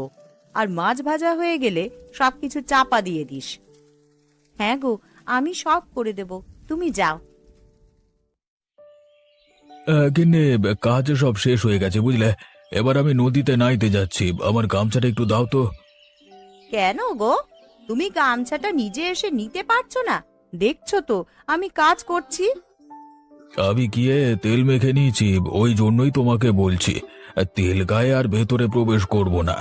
[SPEAKER 8] আর মাছ ভাজা হয়ে গেলে সবকিছু চাপা দিয়ে দিস। হ্যাঁ গো, আমি সব করে দেব, তুমি যাও।
[SPEAKER 2] গিন্নি, কাজ সব শেষ হয়ে গেছে বুঝলে। এবার আমি নদীতে নাইতে যাচ্ছি, আমার গামছাটা একটু দাও তো।
[SPEAKER 8] কেন গো, তুমি গামছাটা নিজে এসে নিতে পারছো না? দেখছো তো আমি কাজ করছি।
[SPEAKER 2] আমি গিয়ে তেল মেখে নিয়েছি, ওই জন্যই তোমাকে বলছি, তেল গায়ে আর ভেতরে প্রবেশ করব না।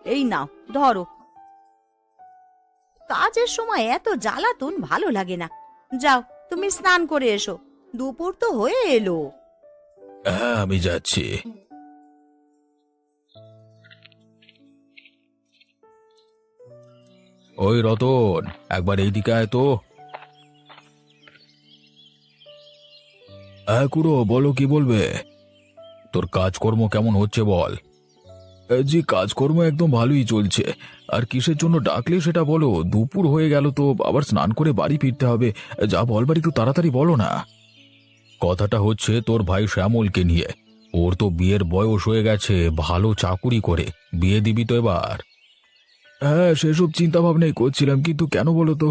[SPEAKER 8] এই নাও ধরো। কাজের সময় এত জ্বালাতন ভালো লাগে না। যাও, তুমি স্নান করে এসো, দুপুর তো হয়ে এলো।
[SPEAKER 2] হ্যাঁ, আমি যাচ্ছি। ওই রতন, একবার এইদিকে আয় তো। হ্যাঁ খুড়ো, বলো কি বলবে? তোর কাজকর্ম কেমন হচ্ছে বল। জি, কাজকর্ম একদম ভালোই চলছে। আর কিসের জন্য ডাকলে সেটা বলো, দুপুর হয়ে গেল তো, আবার স্নান করে বাড়ি ফিরতে হবে। যা বলবার একটু তাড়াতাড়ি বলো না। কথাটা হচ্ছে তোর ভাই শ্যামলকে নিয়ে। ওর তো বিয়ের বয়স হয়ে গেছে, ভালো চাকুরি করে, বিয়ে দিবি তো এবার। হ্যাঁ, সেসব চিন্তা ভাবনাই করছিলাম, কিন্তু কেন বলো তো?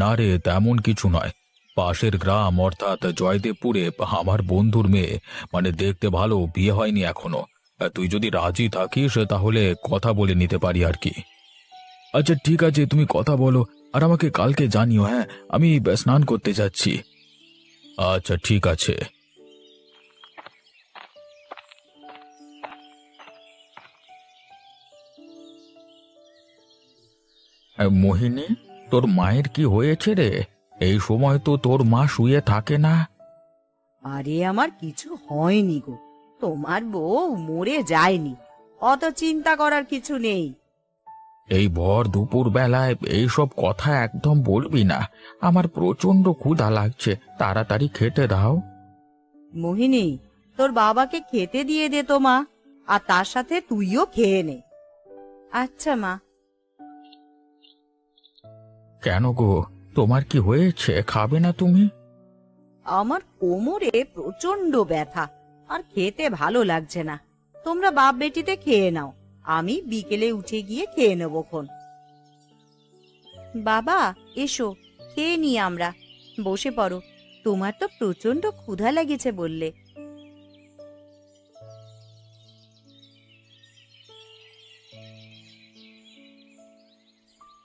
[SPEAKER 2] না রে, তেমন কিছু নয়। পাশের গ্রাম অর্থাৎ জয়দেবপুরে আমার বন্ধুর মেয়ে, মানে দেখতে ভালো, বিয়ে হয়নি এখনো। তুই যদি রাজি থাকিস তাহলে কথা বলে নিতে পারি আর কি। আচ্ছা ঠিক আছে, তুমি কথা বলো আর আমাকে কালকে জানিও। হ্যাঁ, আমি স্নান করতে যাচ্ছি। আচ্ছা ঠিক আছে। মোহিনী, তোর মায়ের কি হয়েছে রে? এই সময় তো তোর মা শুয়ে থাকে না।
[SPEAKER 8] আরে আমার কিছু হয়নি গো, তোমার বউ মরে যায়নি, অত চিন্তা করার কিছু নেই।
[SPEAKER 2] এই ভর দুপুর বেলায় এইসব কথা একদম বলবি না, আমার প্রচন্ড ক্ষুধা লাগছে, তাড়াতাড়ি খেতে দাও।
[SPEAKER 8] মোহিনী, তোর বাবাকে খেতে দিয়ে দে তো মা, আর তার সাথে তুইও খেয়ে নে। আচ্ছা মা।
[SPEAKER 2] কেন গো, তোমার কি হয়েছে, খাবে না তুমি?
[SPEAKER 8] আমার কোমরে প্রচন্ড ব্যথা, আর খেতে ভালো লাগছে না। তোমরা বাপ বেটিতে খেয়ে নাও, আমি বিকেলে উঠে গিয়ে খেয়ে নেবো খন। বাবা এসো, খেয়ে নি আমরা, বসে পড়ো। তোমার তো প্রচন্ড ক্ষুধা লেগেছে বললে।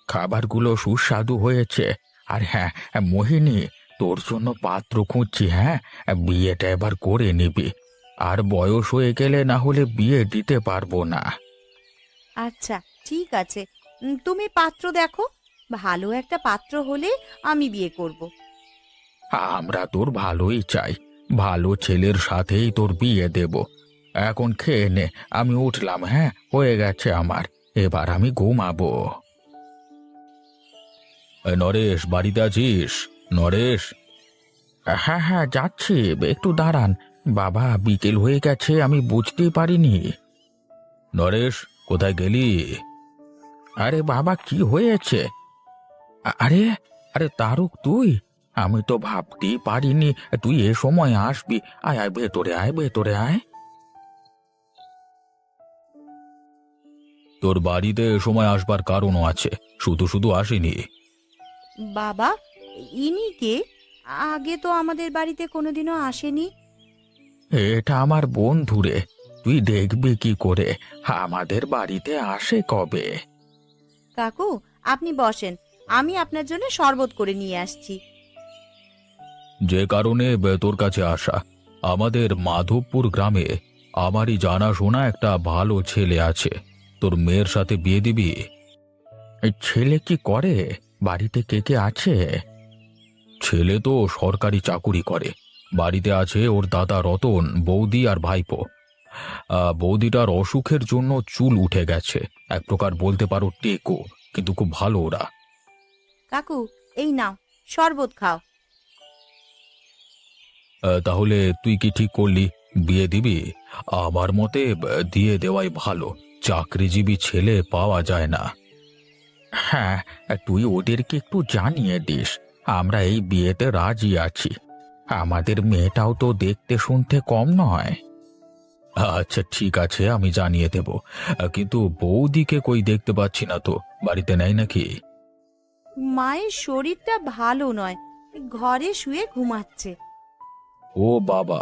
[SPEAKER 2] খাবারগুলো সুস্বাদু হয়েছে। আর হ্যাঁ মোহিনী, তোর জন্য পাত্র খুঁজছি। হ্যাঁ, বিয়েটা এবার করে নিবি, আর বয়স হয়ে গেলে না হলে বিয়ে দিতে পারবো না।
[SPEAKER 8] আচ্ছা ঠিক আছে, তুমি পাত্র দেখো, ভালো একটা পাত্র হলে আমি বিয়ে করব।
[SPEAKER 2] আমরা তোর ভালোই চাই, ভালো ছেলের সাথেই তোর বিয়ে দেব। এখন খেয়ে নে, আমি উঠলাম। হ্যাঁ, হয়ে গেছে আমার, এবার আমি ঘুমাবো। নরেশ, বাড়িতে আছিস? নরেশ? হ্যাঁ হ্যাঁ, যাচ্ছি, একটু দাঁড়ান। বাবা, বিকেল হয়ে গেছে, আমি বুঝতেই পারিনি। নরেশ, কোথায় গেলি? আরে বাবা, কি হয়েছে? আরে আরে তারক, তুই? আমি তো ভাবতেই পারিনি তুই এ সময় আসবি। আয় আয়, ভেতরে আয়, ভেতরে আয়। তোর বাড়িতে এ সময় আসবার কারণও আছে, শুধু শুধু আসিনি।
[SPEAKER 8] বাবা, ইনি কে? আগে তো আমাদের বাড়িতে কোনোদিনও আসেনি।
[SPEAKER 2] এটা আমার বন্ধু রে, তুই দেখবি কি করে, আমাদের বাড়িতে আসে কবে।
[SPEAKER 8] কাকু, আপনি বসেন, আমি আপনার জন্য শরবত করে নিয়ে আসছি।
[SPEAKER 2] যে কারণে তোর কাছে আসা, আমাদের মাধবপুর গ্রামে আমারই জানাশোনা একটা ভালো ছেলে আছে, তোর মেয়ের সাথে বিয়ে দিবি? ছেলে কি করে? বাড়িতে কে কে আছে? ছেলে তো সরকারি চাকুরি করে। বাড়িতে আছে ওর দাদা রতন, বৌদি আর ভাইপো। বৌদিটার অসুখের জন্য চুল উঠে গেছে, এক প্রকার বলতে পারো টেকো, কিন্তু খুব ভালো ওরা।
[SPEAKER 8] কাকু, এই নাও শরবত খাও।
[SPEAKER 2] তাহলে তুই কি ঠিক করলি, বিয়ে দিবি? আমার মতে দিয়ে দেওয়াই ভালো, চাকরিজীবী ছেলে পাওয়া যায় না।
[SPEAKER 1] হ্যাঁ, তুই ওদেরকে একটু জানিয়ে দিস আমরা এই বিয়েতে রাজি আছি। আমাদের মেয়েটাও তো দেখতে শুনতে কম নয়।
[SPEAKER 2] আচ্ছা ঠিক আছে, আমি জানিয়ে দেব। কিন্তু বৌদিকে কই দেখতে পাচ্ছি না তো, বাড়িতে নেই নাকি?
[SPEAKER 8] মায়ের শরীরটা ভালো নয়, ঘরে শুয়ে ঘুমাচ্ছে।
[SPEAKER 2] ও বাবা,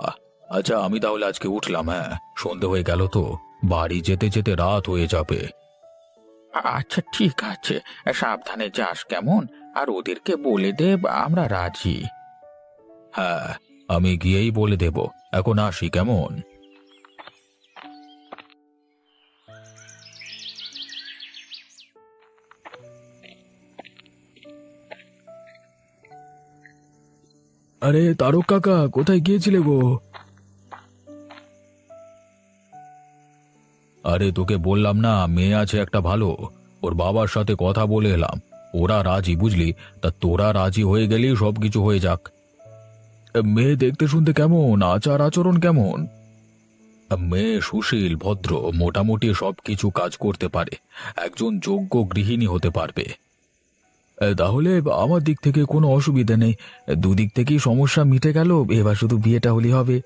[SPEAKER 2] আচ্ছা আমি তাহলে আজকে উঠলাম। হ্যাঁ, সন্ধে হয়ে গেল তো, বাড়ি যেতে যেতে রাত হয়ে যাবে।
[SPEAKER 1] আচ্ছা ঠিক আছে, সাবধানে যাস কেমন, আর ওদেরকে বলে দে আমরা রাজি।
[SPEAKER 2] হ্যাঁ, আমি গিয়েই বলে দেব। এখন আসি কেমন?
[SPEAKER 5] আরে তারক কাকা, কোথায় গিয়েছিলে গো?
[SPEAKER 2] আরে তোকে বললাম না, মেয়ে আছে একটা ভালো, ওর বাবার সাথে কথা বলে এলাম। ওরা রাজি, বুঝলি? তা তোরা রাজি হয়ে গেলেই সবকিছু হয়ে যাক।
[SPEAKER 5] মেয়ে দেখতে শুনতে কেমন, আচার আচরণ কেমন?
[SPEAKER 2] মেয়ে সুশীল, ভদ্র, মোটামুটি সবকিছু কাজ করতে পারে, একজন যোগ্য গৃহিণী হতে পারবে।
[SPEAKER 5] তাহলে আমার দিক থেকে কোনো অসুবিধা নেই, দুদিক থেকেই সমস্যা মিটে গেল, এবার শুধু বিয়েটা হলেই হবে।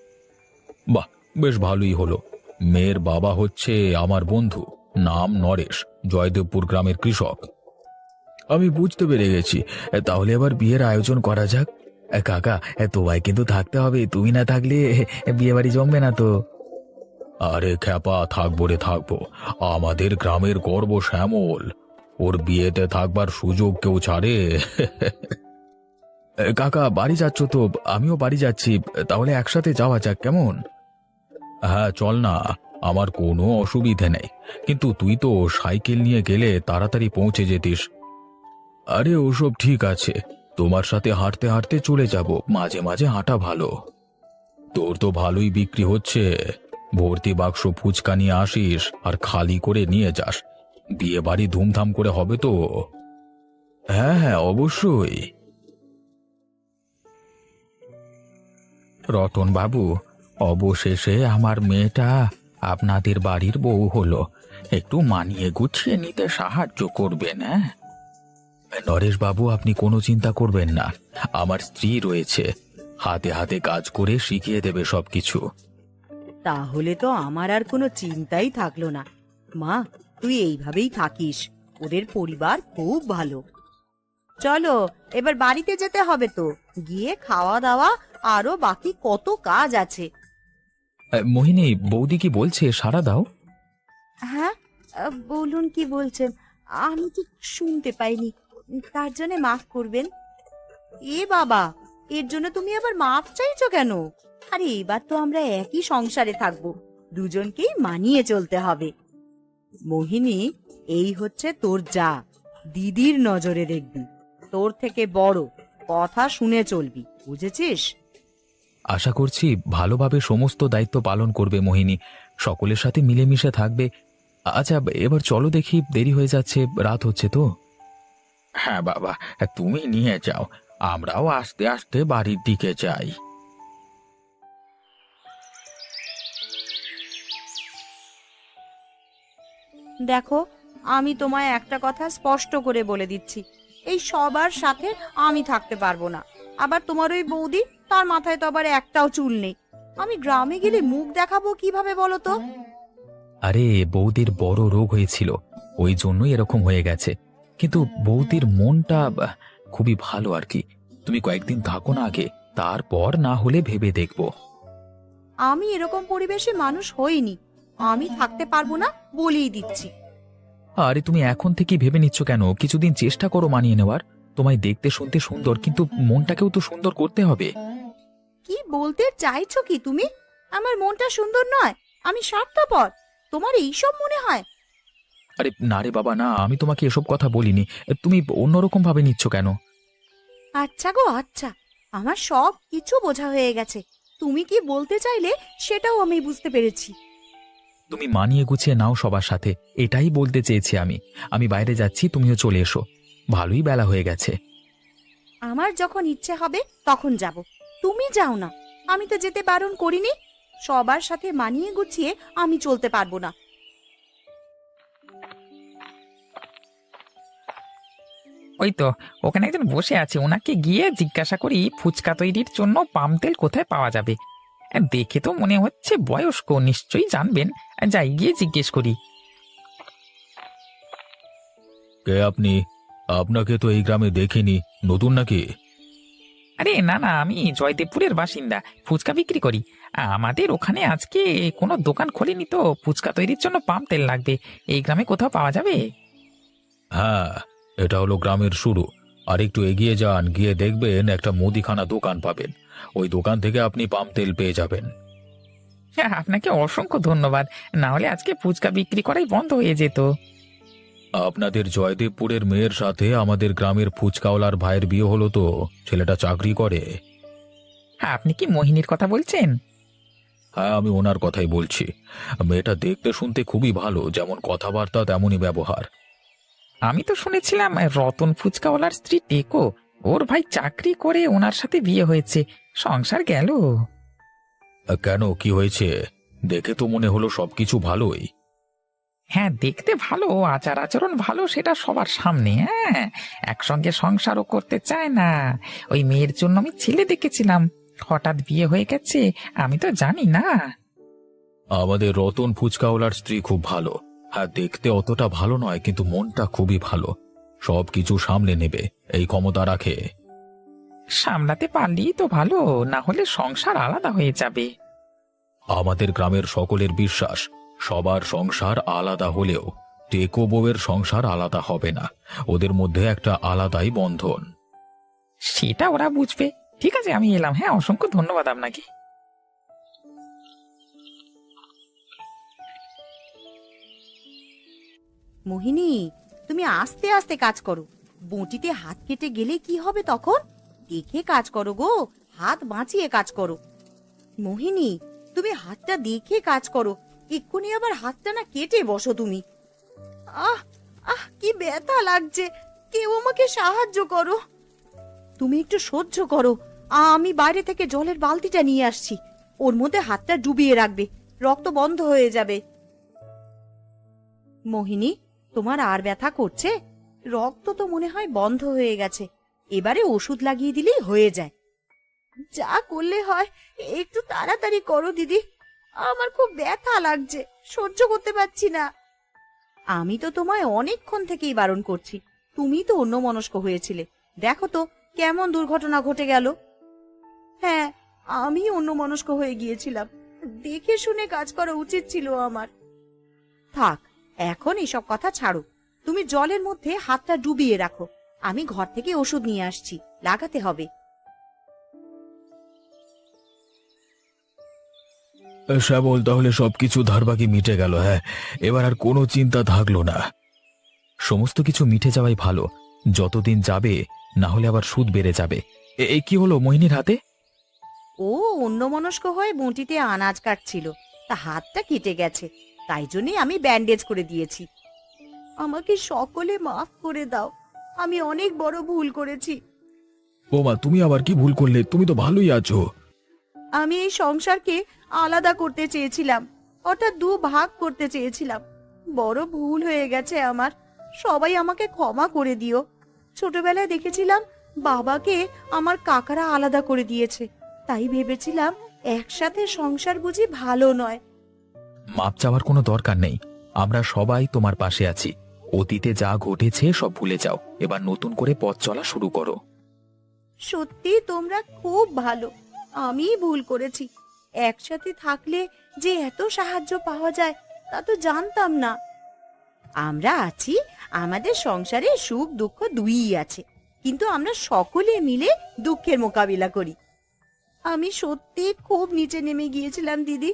[SPEAKER 2] বাহ, বেশ ভালোই হলো। মেয়ের বাবা হচ্ছে আমার বন্ধু, নাম নরেশ, জয়দেবপুর গ্রামের কৃষক।
[SPEAKER 5] আমি বুঝতে পেরে গেছি, তাহলে এবার বিয়ের আয়োজন করা যাক। কাকা, তোমায় কিন্তু থাকতে হবে, তুমি না থাকলে বিয়ে বাড়ি জমবে না তো।
[SPEAKER 2] আরে খ্যাপা, থাকবো রে থাকবো, আমাদের গ্রামের গর্ব শ্যামল, ওর বিয়েতে থাকবার সুযোগ কেউ ছাড়ে?
[SPEAKER 5] কাকা, বাড়ি যাচ্ছ তো? আমিও বাড়ি যাচ্ছি, তাহলে একসাথে যাওয়া যাক কেমন?
[SPEAKER 2] হ্যাঁ চল না, আমার কোনো অসুবিধে নেই, কিন্তু তুই তো সাইকেল নিয়ে গেলে তাড়াতাড়ি পৌঁছে যেতিস।
[SPEAKER 5] আরে ওসব ঠিক আছে, তোমার সাথে হাঁটতে হাঁটতে চলে যাব, মাঝে মাঝে হাঁটা ভালো।
[SPEAKER 2] তোর তো ভালোই বিক্রি হচ্ছে, ভর্তি বাক্স ফুচকা নিয়ে আসিস আর খালি করে নিয়ে যাস। বিয়ে বাড়ি ধুমধাম করে হবে তো?
[SPEAKER 5] হ্যাঁ হ্যাঁ, অবশ্যই।
[SPEAKER 1] রতন বাবু, অবশেষে আমার মেয়েটা আপনাদের বাড়ির বউ হলো, একটু মানিয়ে গুছিয়ে নিতে সাহায্য করবেন। হ্যাঁ
[SPEAKER 5] নরেশ বাবু, আপনি কোনো চিন্তা করবেন না, আমার স্ত্রী রয়েছে, হাতে হাতে কাজ করে শিখিয়ে দেবে সবকিছু।
[SPEAKER 8] তাহলে তো আমার আর কোনো চিন্তাই থাকলো না। মা, তুই এইভাবেই থাকিস, ওদের পরিবার খুব ভালো। চলো এবার বাড়িতে যেতে হবে তো, গিয়ে খাওয়া দাওয়া আরো বাকি কত কাজ আছে।
[SPEAKER 5] মোহিনী, বৌদি কি বলছে, সাড়া দাও।
[SPEAKER 8] হ্যাঁ, বলুন কি বলছেন, আমি ঠিক শুনতে পাইনি, তার জন্য মাফ করবেন। এ বাবা, এর জন্য তুমি আবার মাফ চাইছো কেন? আরে এবার তো আমরা একই সংসারে থাকবো, দুজনকেই মানিয়ে চলতে হবে। মোহিনী, এই হচ্ছে তোর যা, দিদির নজরে দেখবি, তোর থেকে বড়, কথা শুনে চলবি, বুঝেছিস?
[SPEAKER 5] আশা করছি ভালোভাবে সমস্ত দায়িত্ব পালন করবে মোহিনী, সকলের সাথে মিলেমিশে থাকবে। আচ্ছা এবার চলো দেখি, দেরি হয়ে যাচ্ছে, রাত হচ্ছে তো।
[SPEAKER 1] হ্যাঁ বাবা, তুমি নিয়ে যাও, আমরাও আস্তে আস্তে বাড়ির দিকে যাই।
[SPEAKER 8] দেখো, আমি তোমায় একটা কথা স্পষ্ট করে বলে দিচ্ছি, এই সবার সাথে আমি থাকতে পারবো না। আবার তোমার ওই বৌদি, তার মাথায় তো আবার একটাও চুল নেই, আমি গ্রামে গেলে মুখ দেখাবো কিভাবে বলো তো?
[SPEAKER 5] আরে বৌদির বড় রোগ হয়েছিল, ওই জন্যই এরকম হয়ে গেছে, কিন্তু বৌদির মনটা খুবই ভালো আর কি। তুমি কয়েকদিন থাকো না আগে, তারপর না হলে ভেবে দেখবো।
[SPEAKER 8] আমি এরকম পরিবেশে মানুষ হইনি, আমি থাকতে পারবো না বলেই দিচ্ছি।
[SPEAKER 5] আরে তুমি এখন থেকে ভেবে নিচ্ছ কেন? কিছুদিন চেষ্টা করো মানিয়ে নেওয়ার। তোমায় দেখতে শুনতে সুন্দর, কিন্তু মনটাকেও তো সুন্দর করতে হবে।
[SPEAKER 8] কি বলতে চাইছো কি তুমি? আমার মনটা সুন্দর নয়, আমি স্বার্থপর, তোমার এইসব মনে হয়?
[SPEAKER 5] আরে না রে বাবা না, আমি তোমাকে এসব কথা বলিনি, তুমি অন্যরকম ভাবে নিচ্ছ কেন?
[SPEAKER 8] আচ্ছা গো আচ্ছা, আমার সব কিছু বোঝা হয়ে গেছে। তুমি কি বলতে চাইলে সেটাও আমি বুঝতে পেরেছি।
[SPEAKER 5] তুমি মানিয়ে গুছিয়ে নাও সবার সাথে, এটাই বলতে চেয়েছি আমি। আমি বাইরে যাচ্ছি, তুমিও চলে এসো। ভালোই বেলা হয়ে গেছে।
[SPEAKER 8] আমার যখন ইচ্ছে হবে তখন যাব, তুমি যাও না। আমি তো যেতে বারণ করিনি। সবার সাথে মানিয়ে গুছিয়ে আমি চলতে পারবো না।
[SPEAKER 1] ওই তো ওখানে একজন বসে আছে, ওনাকে গিয়ে জিজ্ঞাসা করি ফুচকা তৈরির জন্য পাম তেল কোথায় পাওয়া যাবে। দেখে তো মনে হচ্ছে বয়স্ক, নিশ্চয়ই জানবেন। যাই গিয়ে জিজ্ঞেস করি।
[SPEAKER 2] কে আপনি? আপনাকে তো এই গ্রামে দেখিনি, নতুন নাকি?
[SPEAKER 1] আরে না না, আমি জয়দেবপুরের বাসিন্দা, ফুচকা বিক্রি করি। আমাদের ওখানে আজকে কোনো দোকান খোলেনি, তো ফুচকা তৈরির জন্য পাম তেল লাগবে। এই গ্রামে কোথাও পাওয়া যাবে?
[SPEAKER 2] হ্যাঁ, এটা হলো গ্রামের শুরু। আর একটু এগিয়ে যান, গিয়ে দেখবেন একটা মুদিখানা দোকান পাবেন। ওই দোকান থেকে আপনি পাম তেল পেয়ে যাবেন।
[SPEAKER 1] হ্যাঁ, আপনাকে অসংখ্য ধন্যবাদ। না হলে আজকে ফুচকা বিক্রি করাই বন্ধ হয়ে যেত।
[SPEAKER 2] আপনাদের জয়দেবপুরের মেয়ের সাথে আমাদের গ্রামের ফুচকাওয়ালার ভাইয়ের বিয়ে হলো তো, ছেলেটা চাকরি করে।
[SPEAKER 1] হ্যাঁ, আপনি কি মোহিনীর কথা বলছেন?
[SPEAKER 2] হ্যাঁ, আমি ওনার কথাই বলছি। মেয়েটা দেখতে শুনতে খুবই ভালো, যেমন কথাবার্তা তেমনই ব্যবহার।
[SPEAKER 1] আমি তো শুনেছিলাম রতন ফুচকাওয়ালার স্ত্রী টেকো, ওর ভাই চাকরি করে ওনার সাথে বিয়ে হয়েছে, সংসার গেল।
[SPEAKER 2] কেন, কি হয়েছে? দেখে তো মনে হলো সবকিছু ভালোই।
[SPEAKER 1] হ্যাঁ, দেখতে ভালো, আচার আচরণ ভালো, সেটা সবার সামনে। হ্যাঁ, একসঙ্গে সংসারও করতে চায় না। ওই মেয়ের জন্য আমি ছেলে দেখেছিলাম, হঠাৎ বিয়ে হয়ে গেছে, আমি তো জানি না।
[SPEAKER 2] আমাদের রতন ফুচকাওয়ালার স্ত্রী খুব ভালো। হ্যাঁ, দেখতে অতটা ভালো নয়, কিন্তু মনটা খুবই ভালো। সবকিছু সামলে নেবে, এই ক্ষমতা রাখে।
[SPEAKER 1] সামলাতে পারলেই তো ভালো, না হলে সংসার আলাদা হয়ে যাবে।
[SPEAKER 2] আমাদের গ্রামের সকলের বিশ্বাস, সবার সংসার আলাদা হলেও টেকো বউয়ের সংসার আলাদা হবে না। ওদের মধ্যে একটা আলাদাই বন্ধন।
[SPEAKER 1] সেটা ওরা বুঝবে। ঠিক আছে, আমি এলাম। হ্যাঁ, অসংখ্য ধন্যবাদ আপনাকে।
[SPEAKER 8] মোহিনী, তুমি আস্তে আস্তে কাজ করো। বঁটিতে হাত কেটে গেলে কি হবে তখন? দেখে কাজ করো গো, হাত বাঁচিয়ে কাজ করো। মোহিনী, তুমি হাতটা দেখে কাজ করো, এক্ষুনি আবার হাতটা না কেটে বসো তুমি। আহ আহ, কি ব্যথা লাগছে, কেউ আমাকে সাহায্য করো। তুমি একটু সহ্য করো, আমি বাইরে থেকে জলের বালতিটা নিয়ে আসছি। ওর মধ্যে হাতটা ডুবিয়ে রাখবে, রক্ত বন্ধ হয়ে যাবে। মোহিনী, তোমার আর ব্যথা করছে? রক্ত তো মনে হয় বন্ধ হয়ে গেছে। এবারে ওষুধ লাগিয়ে দিলেই হয়ে যায়। যা করলে হয় একটু তাড়াতাড়ি করো দিদি, আমার খুব ব্যথা লাগছে, সহ্য করতে পারছি না। আমি তো তোমায় অনেকক্ষণ থেকেই বারণ করছি, তুমি তো অন্যমনস্ক হয়েছিলে। দেখো তো কেমন দুর্ঘটনা ঘটে গেল। হ্যাঁ, আমি অন্যমনস্ক হয়ে গিয়েছিলাম, দেখে শুনে কাজ করা উচিত ছিল আমার। থাক, এখন এসব কথা ছাড়ো। তুমি জলের মধ্যে হাতটা ডুবিয়ে রাখো, আমি ঘর থেকে ওষুধ নিয়ে আসছি, লাগাতে হবে।
[SPEAKER 2] শ্যামল, তাহলে সবকিছু ধারবাকি মিটে গেল। হ্যাঁ, এবার আর কোনো চিন্তা থাকলো না।
[SPEAKER 5] সমস্ত কিছু মিটে যাওয়াই ভালো। যতদিন যাবে, না হলে আবার সুদ বেড়ে যাবে। এই কি হলো মোহিনীর হাতে?
[SPEAKER 8] ও অন্যমনস্ক হয়ে বঁটিতে আনাজ কাটছিল, তা হাতটা কেটে গেছে, তাই জন্যই আমি ব্যান্ডেজ করে দিয়েছি। আমাকে সকলে মাফ করে দাও, আমি অনেক বড় ভুল করেছি।
[SPEAKER 5] বৌমা, তুমি আবার কি ভুল করলে? তুমি তো ভালোই আছো।
[SPEAKER 8] আমি এই সংসারকে আলাদা করতে চেয়েছিলাম, অর্থাৎ দু ভাগ করতে চেয়েছিলাম। বড় ভুল হয়ে গেছে আমার, সবাই আমাকে ক্ষমা করে দিও। ছোটবেলায় দেখেছিলাম বাবাকে আমার কাকারা আলাদা করে দিয়েছে, তাই ভেবেছিলাম একসাথে সংসার বুঝি ভালো নয়।
[SPEAKER 5] মাপ চাওয়ার কোনো দরকার নেই, আমরা সবাই তোমার পাশে আছি। অতীতে যা ঘটেছে সব ভুলে যাও, এবার নতুন করে পথ চলা শুরু করো।
[SPEAKER 8] সত্যি তোমরা খুব ভালো, আমি ভুল করেছি। একসাথে থাকলে যে এত সাহায্য পাওয়া যায় তা তো জানতাম না। আমরা আছি, আমাদের সংসারে সুখ দুঃখ দুইই আছে, কিন্তু আমরা সকলে মিলে দুঃখের মোকাবিলা করি। আমি সত্যি খুব নিচে নেমে গিয়েছিলাম দিদি,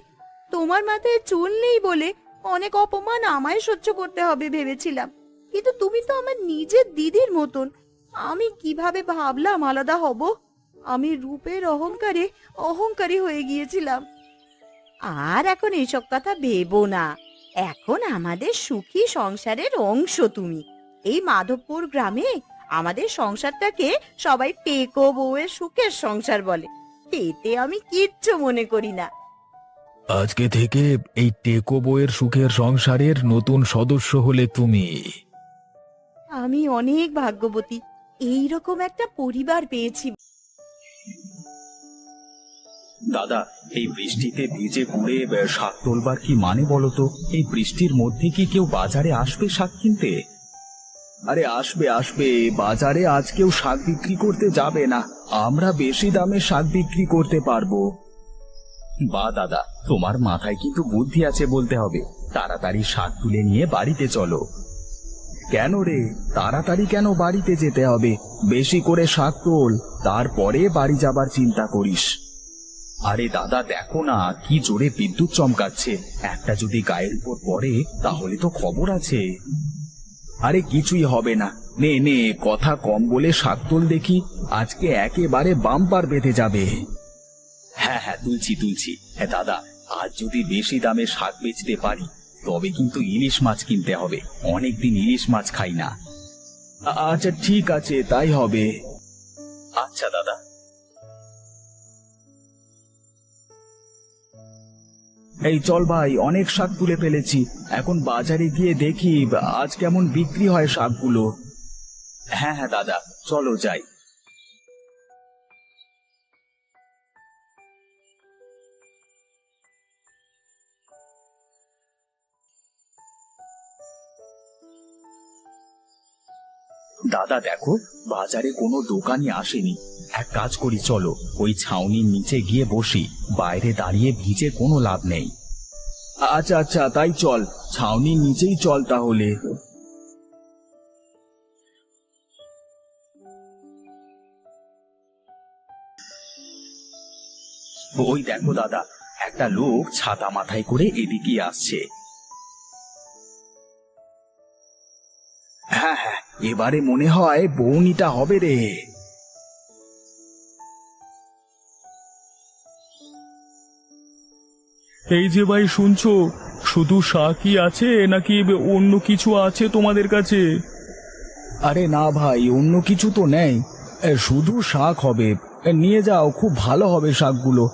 [SPEAKER 8] তোমার মাথায় চুল নেই বলে অনেক অপমান আমায় সহ্য করতে হবে ভেবেছিলাম, কিন্তু তুমি তো আমার নিজের দিদির মতন। আমি কিভাবে ভাবলাম আলাদা হব। আমি রূপের অহংকারে অহংকারী হয়ে গিয়েছিলাম। আর এখন এসব কথা ভেবো না। এখন আমাদের সুখী সংসারের অংশ তুমি। এই মাধবপুর গ্রামে আমাদের সংসারটাকে সবাই টেকো বউয়ের সুখের সংসার বলে। এতে আমি কিচ্ছু মনে করি না।
[SPEAKER 5] আজকে থেকে এই টেকো বইয়ের সুখের সংসারের নতুন সদস্য হলে তুমি।
[SPEAKER 8] আমি অনেক ভাগ্যবতী, এইরকম একটা পরিবার পেয়েছি।
[SPEAKER 2] দাদা, এই বৃষ্টিতে ভিজে পুড়ে শাক তোলবার কি মানে বলো তো? এই বৃষ্টির মধ্যে কি কেউ বাজারে আসবে শাক কিনতে? আরে আসবে আসবে, বাজারে আজ কেউ শাক বিক্রি করতে যাবে না। আমরা বেশি দামে শাক বিক্রি করতে পারবো। বা দাদা, তোমার মাথায় কিন্তু বুদ্ধি আছে বলতে হবে। তাড়াতাড়ি শাক তুলে নিয়ে বাড়িতে চলো। কেন রে, তাড়াতাড়ি কেন বাড়িতে যেতে হবে? বেশি করে শাক তোল, তারপরে বাড়ি যাবার চিন্তা করিস। আরে দাদা দেখো না, কি জোরে বিদ্যুৎ চমকাচ্ছে। একটা যদি গায়ের উপর পড়ে তাহলে তো খবর আছে। আরে কিছুই হবে না, নে নে, কথা কম বলে শাক তোল দেখি। আজকে একেবারে বাম্পার বেঁধে যাবে। হ্যাঁ হ্যাঁ, তুলছি তুলছি। হ্যাঁ দাদা, আজ যদি বেশি দামে শাক বেচতে পারি তবে কিন্তু ইলিশ মাছ কিনতে হবে। অনেকদিন ইলিশ মাছ খাই না। আচ্ছা ঠিক আছে, তাই হবে। আচ্ছা দাদা। এই চল ভাই, অনেক শাক তুলে ফেলেছি। এখন বাজারে গিয়ে দেখি আজ কেমন বিক্রি হয় শাকগুলো। হ্যাঁ হ্যাঁ দাদা, চলো যাই। দাদা দেখো, বাজারে কোনো দোকানই আসেনি। এক কাজ করি, চলো ওই ছাউনির নিচে গিয়ে বসি। বাইরে দাঁড়িয়ে ভিজে কোনো লাভ নেই। আচ্ছা আচ্ছা, তাই চল, ছাউনির নিচেই চল তাহলে। ওই দেখো দাদা, একটা লোক ছাতা মাথায় করে এদিকে আসছে। হ্যাঁ হ্যাঁ, এবারে মনে হয় বউনিটা হবে রে।
[SPEAKER 5] এই যে ভাই, শুনছো? শুধু শাকই আছে নাকি অন্য কিছু আছে তোমাদের কাছে?
[SPEAKER 2] আরে না ভাই, অন্য কিছু তো নেই, শুধু শাক হবে। নিয়ে যাও, খুব ভালো হবে শাকগুলো,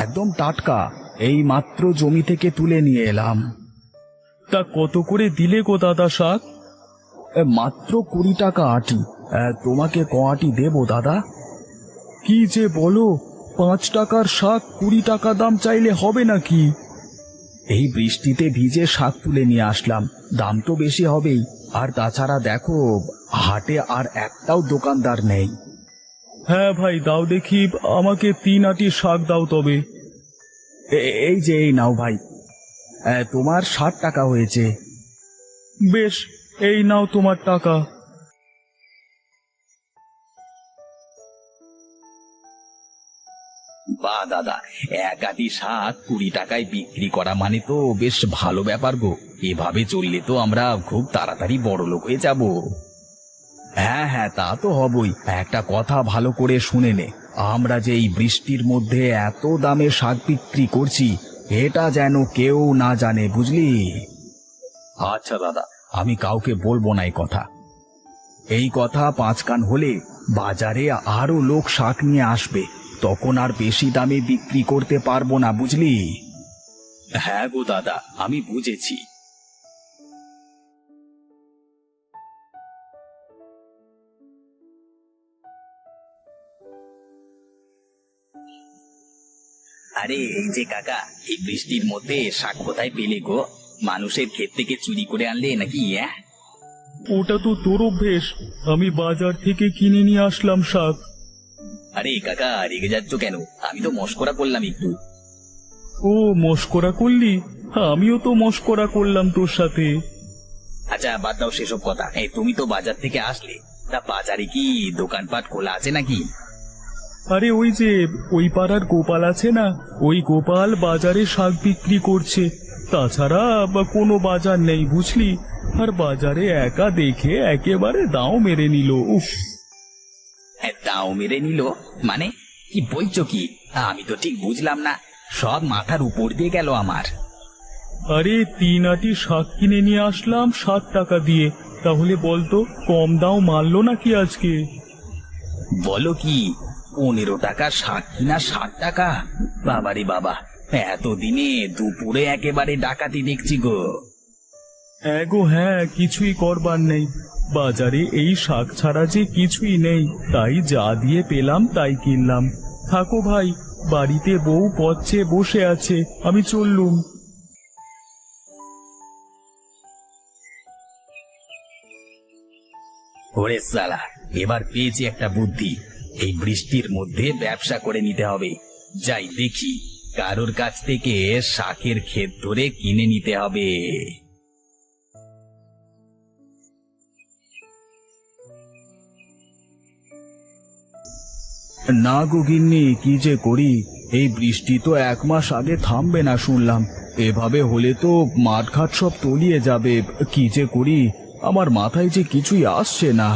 [SPEAKER 2] একদম টাটকা, এই মাত্র জমি থেকে তুলে নিয়ে এলাম।
[SPEAKER 5] তা কত করে দিলে গো দাদা শাক?
[SPEAKER 2] মাত্র 20 টাকা আটি। তোমাকে ক আটি দেবো দাদা?
[SPEAKER 5] কি যে বলো, 5 টাকার শাক 20 টাকা দাম চাইলে হবে নাকি?
[SPEAKER 2] এই বৃষ্টিতে ভিজে শাক তুলে নিয়ে আসলাম, দাম তো বেশি হবেই। আর তাছাড়া দেখো, হাটে আর একটাও দোকানদার নেই।
[SPEAKER 5] হ্যাঁ ভাই, দাও দেখি, আমাকে 3 আটি শাক দাও তবে।
[SPEAKER 2] এই যে, এই নাও ভাই, তোমার 60 টাকা হয়েছে।
[SPEAKER 5] বেশ, এই নাও তোমার টাকা।
[SPEAKER 2] বা দাদা, এক আটি শাক 20 টাকায় বিক্রি করা মানে তো বেশ ভালো ব্যাপার গো। এভাবে চললে তো আমরা খুব তাড়াতাড়ি বড়লোক হয়ে যাব। হ্যাঁ হ্যাঁ, তা তো হবই। একটা কথা ভালো করে শুনে নে, আমরা যে এই বৃষ্টির মধ্যে এত দামে শাক বিক্রি করছি, এটা যেন কেউ না জানে, বুঝলি? আচ্ছা দাদা, আমি কাউকে বলবো না এই কথা। এই কথা 5 কান হলে বাজারে আরো লোক শাক নিয়ে আসবে, তখন আর বেশি দামে বিক্রি করতে পারবো না, বুঝলি? হ্যাঁ গো দাদা, আমি বুঝেছি। আরে এই যে কাকা, এই বৃষ্টির মধ্যে শাক কোথায় পেলে গো? মানুষের ক্ষেত থেকে চুরি করে আনলে নাকি?
[SPEAKER 5] ওটা তো তোর অভ্যেস, আমি বাজার থেকে কিনে নিয়ে আসলাম শাক।
[SPEAKER 2] আরে কাকা, রেগে যাচ্ছ কেন? আমি তো মশকরা করলাম একটু।
[SPEAKER 5] ও, মশকরা করলি? আমিও তো মশকরা করলাম তোর সাথে।
[SPEAKER 2] আচ্ছা বাদ দাও সেসব কথা। তুমি তো বাজার থেকে আসলে, তা বাজারে কি দোকানপাট খোলা আছে নাকি?
[SPEAKER 5] আরে ওই যে ওই পাড়ার গোপাল আছে না, ওই গোপাল বাজারে শাক বিক্রি করছে। তাছাড়া কোনো বাজার নেই, বুঝলি? আর বাজারে একা দেখে একেবারে দাও মেরে নিল। উফ!
[SPEAKER 2] দাও মেরে নিল মানে?
[SPEAKER 7] কি বলছো কি? আমি তো ঠিক বুঝলাম না, সব মাথার উপর দিয়ে গেল আমার।
[SPEAKER 5] আরে 3 আটি শাক কিনে নিয়ে আসলাম 60 টাকা দিয়ে, তাহলে বলতো কম দাও মারলো নাকি আজকে?
[SPEAKER 7] বলো কি, 15 টাকা শাক কিনা 60 টাকা? বাবারে বাবা, এতদিনে দুপুরে একেবারে ডাকাতি দেখছি গো।
[SPEAKER 5] হ্যাঁ গো হ্যাঁ, কিছুই করবার নেই। বাজারে এই শাক ছাড়া যে কিছুই নেই, তাই যা দিয়ে পেলাম তাই কিনলাম। থাকো ভাই, বাড়িতে বউ পচ্ছে বসে আছে, আমি চললুম।
[SPEAKER 7] ওরে সালা, এবার পেয়েছি একটা বুদ্ধি। এই বৃষ্টির মধ্যে ব্যবসা করে নিতে হবে। যাই দেখি, কারোর কাছ থেকে শাকের ক্ষেত ধরে কিনে নিতে হবে।
[SPEAKER 5] না গো গিন্নি, কি যে করি, এই বৃষ্টি তো 1 মাস আগে থামবে না শুনলাম। এভাবে হলে তো মাঠঘাট সব তলিয়ে যাবে। কি যে করি, আমার মাথায় যে কিছুই আসছে না।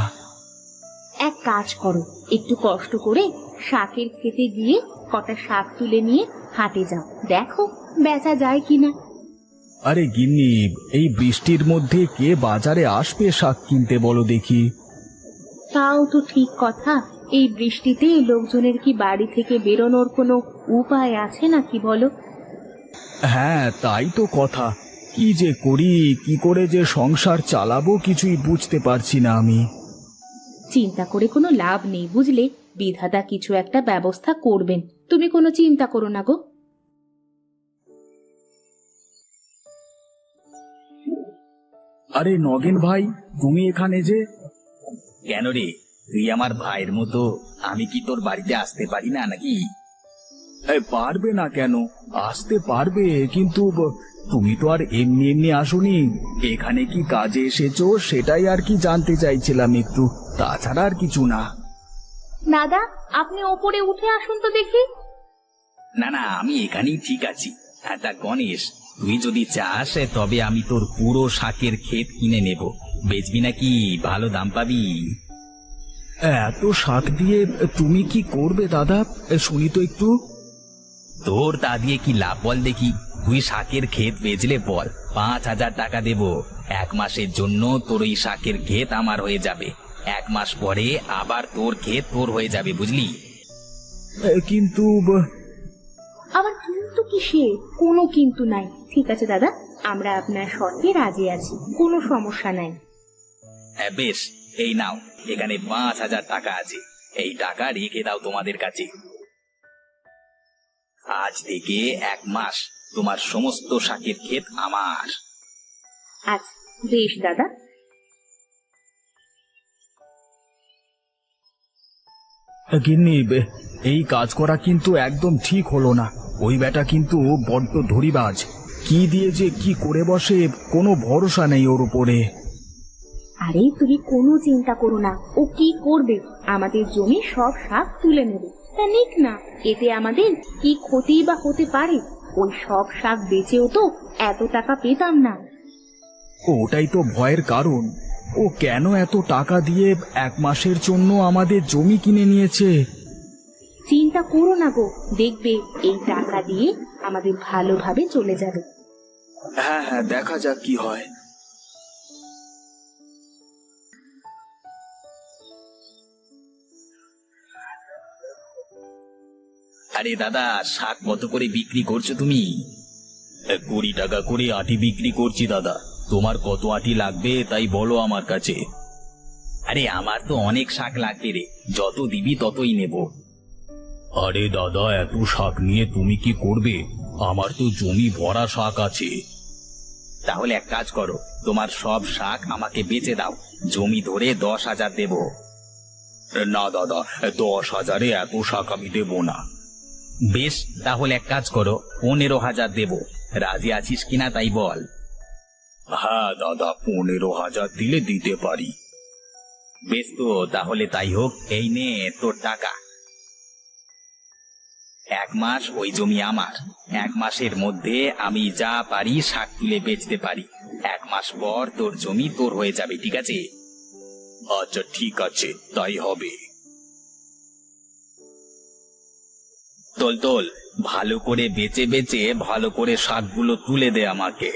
[SPEAKER 4] এক কাজ করো, একটু কষ্ট করে শাকের খেতে গিয়ে কটা শাক তুলে নিয়ে হাটে যাও, দেখো বেচা যায় কিনা।
[SPEAKER 5] আরে গিন্নি, এই বৃষ্টির মধ্যে কে বাজারে আসবে শাক কিনতে বলো দেখি?
[SPEAKER 4] তাও তো ঠিক কথা, এই বৃষ্টিতে লোকজনের কি বাড়ি থেকে বেরোনোর কোনো উপায় আছে নাকি বলো?
[SPEAKER 5] হ্যাঁ তাই তো কথা, কি যে করি, কি করে যে সংসার চালাবো কিছুই বুঝতে পারছি না আমি।
[SPEAKER 4] চিন্তা করে কোনো লাভ নেই বুঝলে, বিধাতা কিছু একটা ব্যবস্থা করবেন, তুমি কোনো চিন্তা করো না গো।
[SPEAKER 5] আরে নগেন ভাই, তুমি এখানে যে?
[SPEAKER 7] কেন রে, তুই আমার ভাইয়ের মতো, আমি কি তোর বাড়িতে আসতে পারি না নাকি?
[SPEAKER 5] পারবে না কেন? আসতে পারবে, কিন্তু তুমি তো আর এমনি এমনি আসোনি, এখানে কি কাজে এসেছো সেটাই আর কি জানতে চাইছিলাম একটু, তাছাড়া আর কিছু না।
[SPEAKER 4] দাদা, আপনি ওপরে উঠে আসুন তো দেখি।
[SPEAKER 7] না না, আমি এখানেই ঠিক আছি। হ্যাঁ তা গণেশ, তুই যদি চাস তবে আমি তোর পুরো শাকের ক্ষেত কিনে নেব। বেচবি নাকি? ভালো দাম পাবি।
[SPEAKER 5] এত শাক দিয়ে তুমি কি করবে দাদা, শুনি তো একটু।
[SPEAKER 7] তোর তা দিয়ে কি লাভ বল দেখি? তুই শাকের ক্ষেত বেচলে বল, 5,000 টাকা দেব। 1 মাসের জন্য তোর ওই শাকের ক্ষেত আমার হয়ে যাবে। 1 মাস পরে আবার তোর ক্ষেত তোর হয়ে যাবে, বুঝলি?
[SPEAKER 5] কিন্তু
[SPEAKER 4] আবার কিন্তু কিসে? কোনো কিন্তু নাই। ঠিক আছে দাদা, আমরা আপনার শর্তে রাজি আছি, কোনো সমস্যা নাই।
[SPEAKER 7] হ্যাঁ বেশ, এই নাও, এখানে 5,000 টাকা আছে। এই টাকা রেখে দাও তোমাদের কাছে। আজ থেকে 1 মাস তোমার সমস্ত শাকের ক্ষেত আমার।
[SPEAKER 4] আচ্ছা বেশ দাদা।
[SPEAKER 5] গিন্নি, এই কাজ করা কিন্তু একদম ঠিক হলো না। ওই বেটা কিন্তু বড্ড ধরিবাজ, কি দিয়ে যে কি করে বসে কোনো ভরসা নেই ওর উপরে।
[SPEAKER 4] আরে তুমি কোনো চিন্তা করো না, ও কি করবে? আমাদের জমি সব শাক তুলে নেবে, তা নিক না, এতে আমাদের কি ক্ষতি বা হতে পারে? ওই সব শাক বেচেও তো এত টাকা পেতাম না।
[SPEAKER 5] ওটাই তো ভয়ের কারণ, ও কেন এত টাকা দিয়ে 1 মাসের জন্য আমাদের জমি কিনে নিয়েছে।
[SPEAKER 4] চিন্তা করো না গো, দেখবে এই টাকা দিয়ে আমাদের ভালোভাবে চলে যাবে।
[SPEAKER 5] হ্যাঁ হ্যাঁ, দেখা যাক কি হয়।
[SPEAKER 7] আরে দাদা, শাক কত করে বিক্রি করছো তুমি?
[SPEAKER 2] 20 টাকা করে আটি বিক্রি করছি দাদা। তোমার কত আটি লাগবে তাই বলো আমার কাছে।
[SPEAKER 7] আরে আমার তো অনেক শাক লাগবে রে, যত দিবি ততই নেব।
[SPEAKER 2] আরে দাদা, এত শাক নিয়ে তুমি কি করবে? আমার তো জমি ভরা শাক আছে।
[SPEAKER 7] তাহলে এক কাজ করো, তোমার সব শাক আমাকে বেচে দাও, জমি ধরে 10,000 দেব।
[SPEAKER 2] না দাদা, 10,000-এ এত শাক আমি দেব না।
[SPEAKER 7] বেশ, তাহলে এক কাজ করো, 15,000 দেব। রাজি আছিস কিনা তাই বল।
[SPEAKER 2] হ্যাঁ দাদা, 15,000 দিলে দিতে পারি।
[SPEAKER 7] বেশ তো, তাহলে তাই হোক, এই নে তোর টাকা। 1 মাস ওই জমি আমার। 1 মাসের মধ্যে আমি যা পারি শাক তুলে বেচতে পারি। 1 মাস পর তোর জমি তোর হয়ে যাবে, ঠিক আছে?
[SPEAKER 2] আচ্ছা ঠিক আছে, তাই হবে। তোল তোল, ভালো করে বেচে বেচে ভালো করে শাকগুলো তুলে দে আমাকে।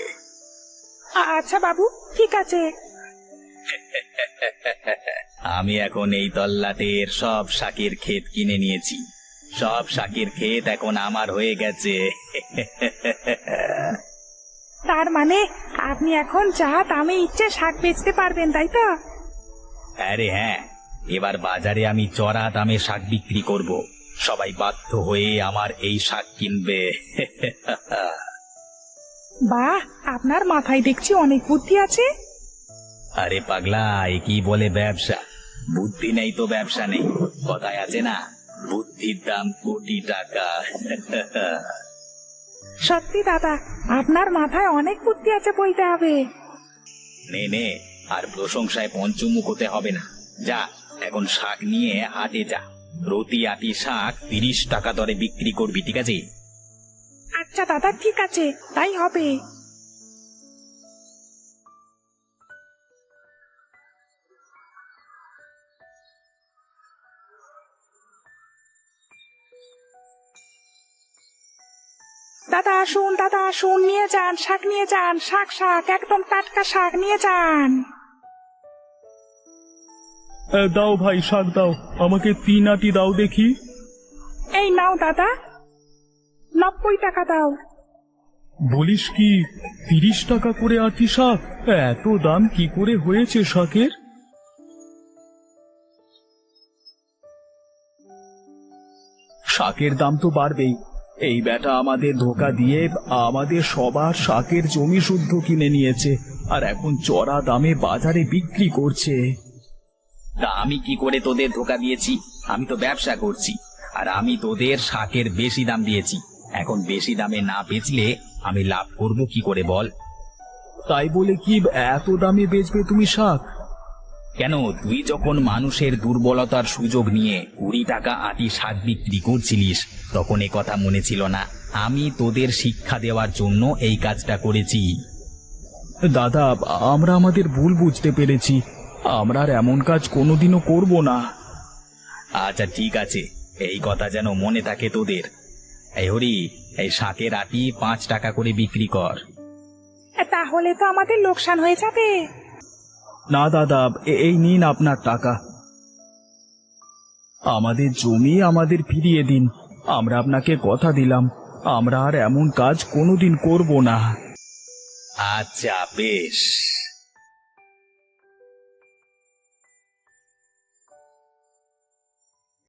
[SPEAKER 1] আচ্ছা বাবু, ঠিক আছে।
[SPEAKER 2] আমি এখন এই তল্লাটের সব শাকের ক্ষেত কিনে নিয়েছি। সব শাকের ক্ষেত এখন আমার হয়ে গেছে।
[SPEAKER 1] তার মানে আপনি এখন যা দামে ইচ্ছে শাক বেচতে পারবেন, তাই তো?
[SPEAKER 2] আরে হ্যাঁ, এবার বাজারে আমি চড়া দামে শাক বিক্রি করব। সবাই বাধ্য হয়ে আমার এই শাক কিনবে।
[SPEAKER 1] বাহ, আপনার মাথায় দেখছি অনেক বুদ্ধি আছে।
[SPEAKER 2] আরে পাগলা, এ কি বলে ব্যবসা? বুদ্ধি নেই তো ব্যবসা নেই। কথায় আছে না, বুদ্ধির দাম কোটি টাকা।
[SPEAKER 1] সত্যি দাদা, আপনার মাথায় অনেক বুদ্ধি আছে বলতে হবে।
[SPEAKER 2] নে নে, আর প্রশংসায় পঞ্চমুখ হতে হবে না। যা, এখন শাক নিয়ে হাটে যা। প্রতি আটি শাক 30 টাকা দরে বিক্রি করবি, ঠিক আছে?
[SPEAKER 1] আচ্ছা দাদা, ঠিক আছে, তাই হবে। দাদা আসুন, দাদা আসুন, নিয়ে যান শাক, নিয়ে যান শাক, শাক একদম টাটকা শাক নিয়ে যান।
[SPEAKER 5] দাও ভাই, শাক দাও, আমাকে 3 আটি দাও দেখি।
[SPEAKER 1] এই নাও দাদা, 90 টাকা দাও।
[SPEAKER 5] বলিস কি, 30 টাকা করে আটি শাক? এত দাম কি করে হয়েছে শাকের? শাকের দাম তো বাড়বেই। এই বেটা আমাদের ধোকা দিয়ে আমাদের সবার শাকের জমি শুদ্ধ কিনে নিয়েছে, আর এখন চড়া দামে বাজারে বিক্রি করছে।
[SPEAKER 2] তা আমি কি করে তোদের ধোকা দিয়েছি? আমি তো ব্যবসা করছি, আর আমি তোদের শাকের বেশি দাম দিয়েছি। এখন বেশি দামে না বেচলে আমি লাভ করব কি করে বল?
[SPEAKER 5] তাই বলে কি এত দামে বেচবে তুমি শাক?
[SPEAKER 2] কেন, তুই যখন মানুষের দুর্বলতার সুযোগ নিয়ে 20 টাকা আটি শাক বিক্রি করছিলিস, তখন এ কথা মনে ছিল না? আমি তোদের শিক্ষা দেওয়ার জন্য এই কাজটা করেছি।
[SPEAKER 5] দাদা, আমরা আমাদের ভুল বুঝতে পেরেছি। আমরা আর এমন কাজ কোনোদিনও করব না।
[SPEAKER 2] আচ্ছা ঠিক আছে, এই কথা যেন মনে থাকে তোদের। এই হরি, এই শাকের আটি 5 টাকা করে বিক্রি কর।
[SPEAKER 1] তাহলে তো আমাদের লোকসান হয়ে যাবে।
[SPEAKER 5] না দাদা, এই নিন আপনার টাকা। আমাদের জমি আমাদের ফিরিয়ে দিন। আমরা আপনাকে কথা দিলাম, আমরা আর এমন কাজ কোনোদিন করব না।
[SPEAKER 2] আচ্ছা বেশ।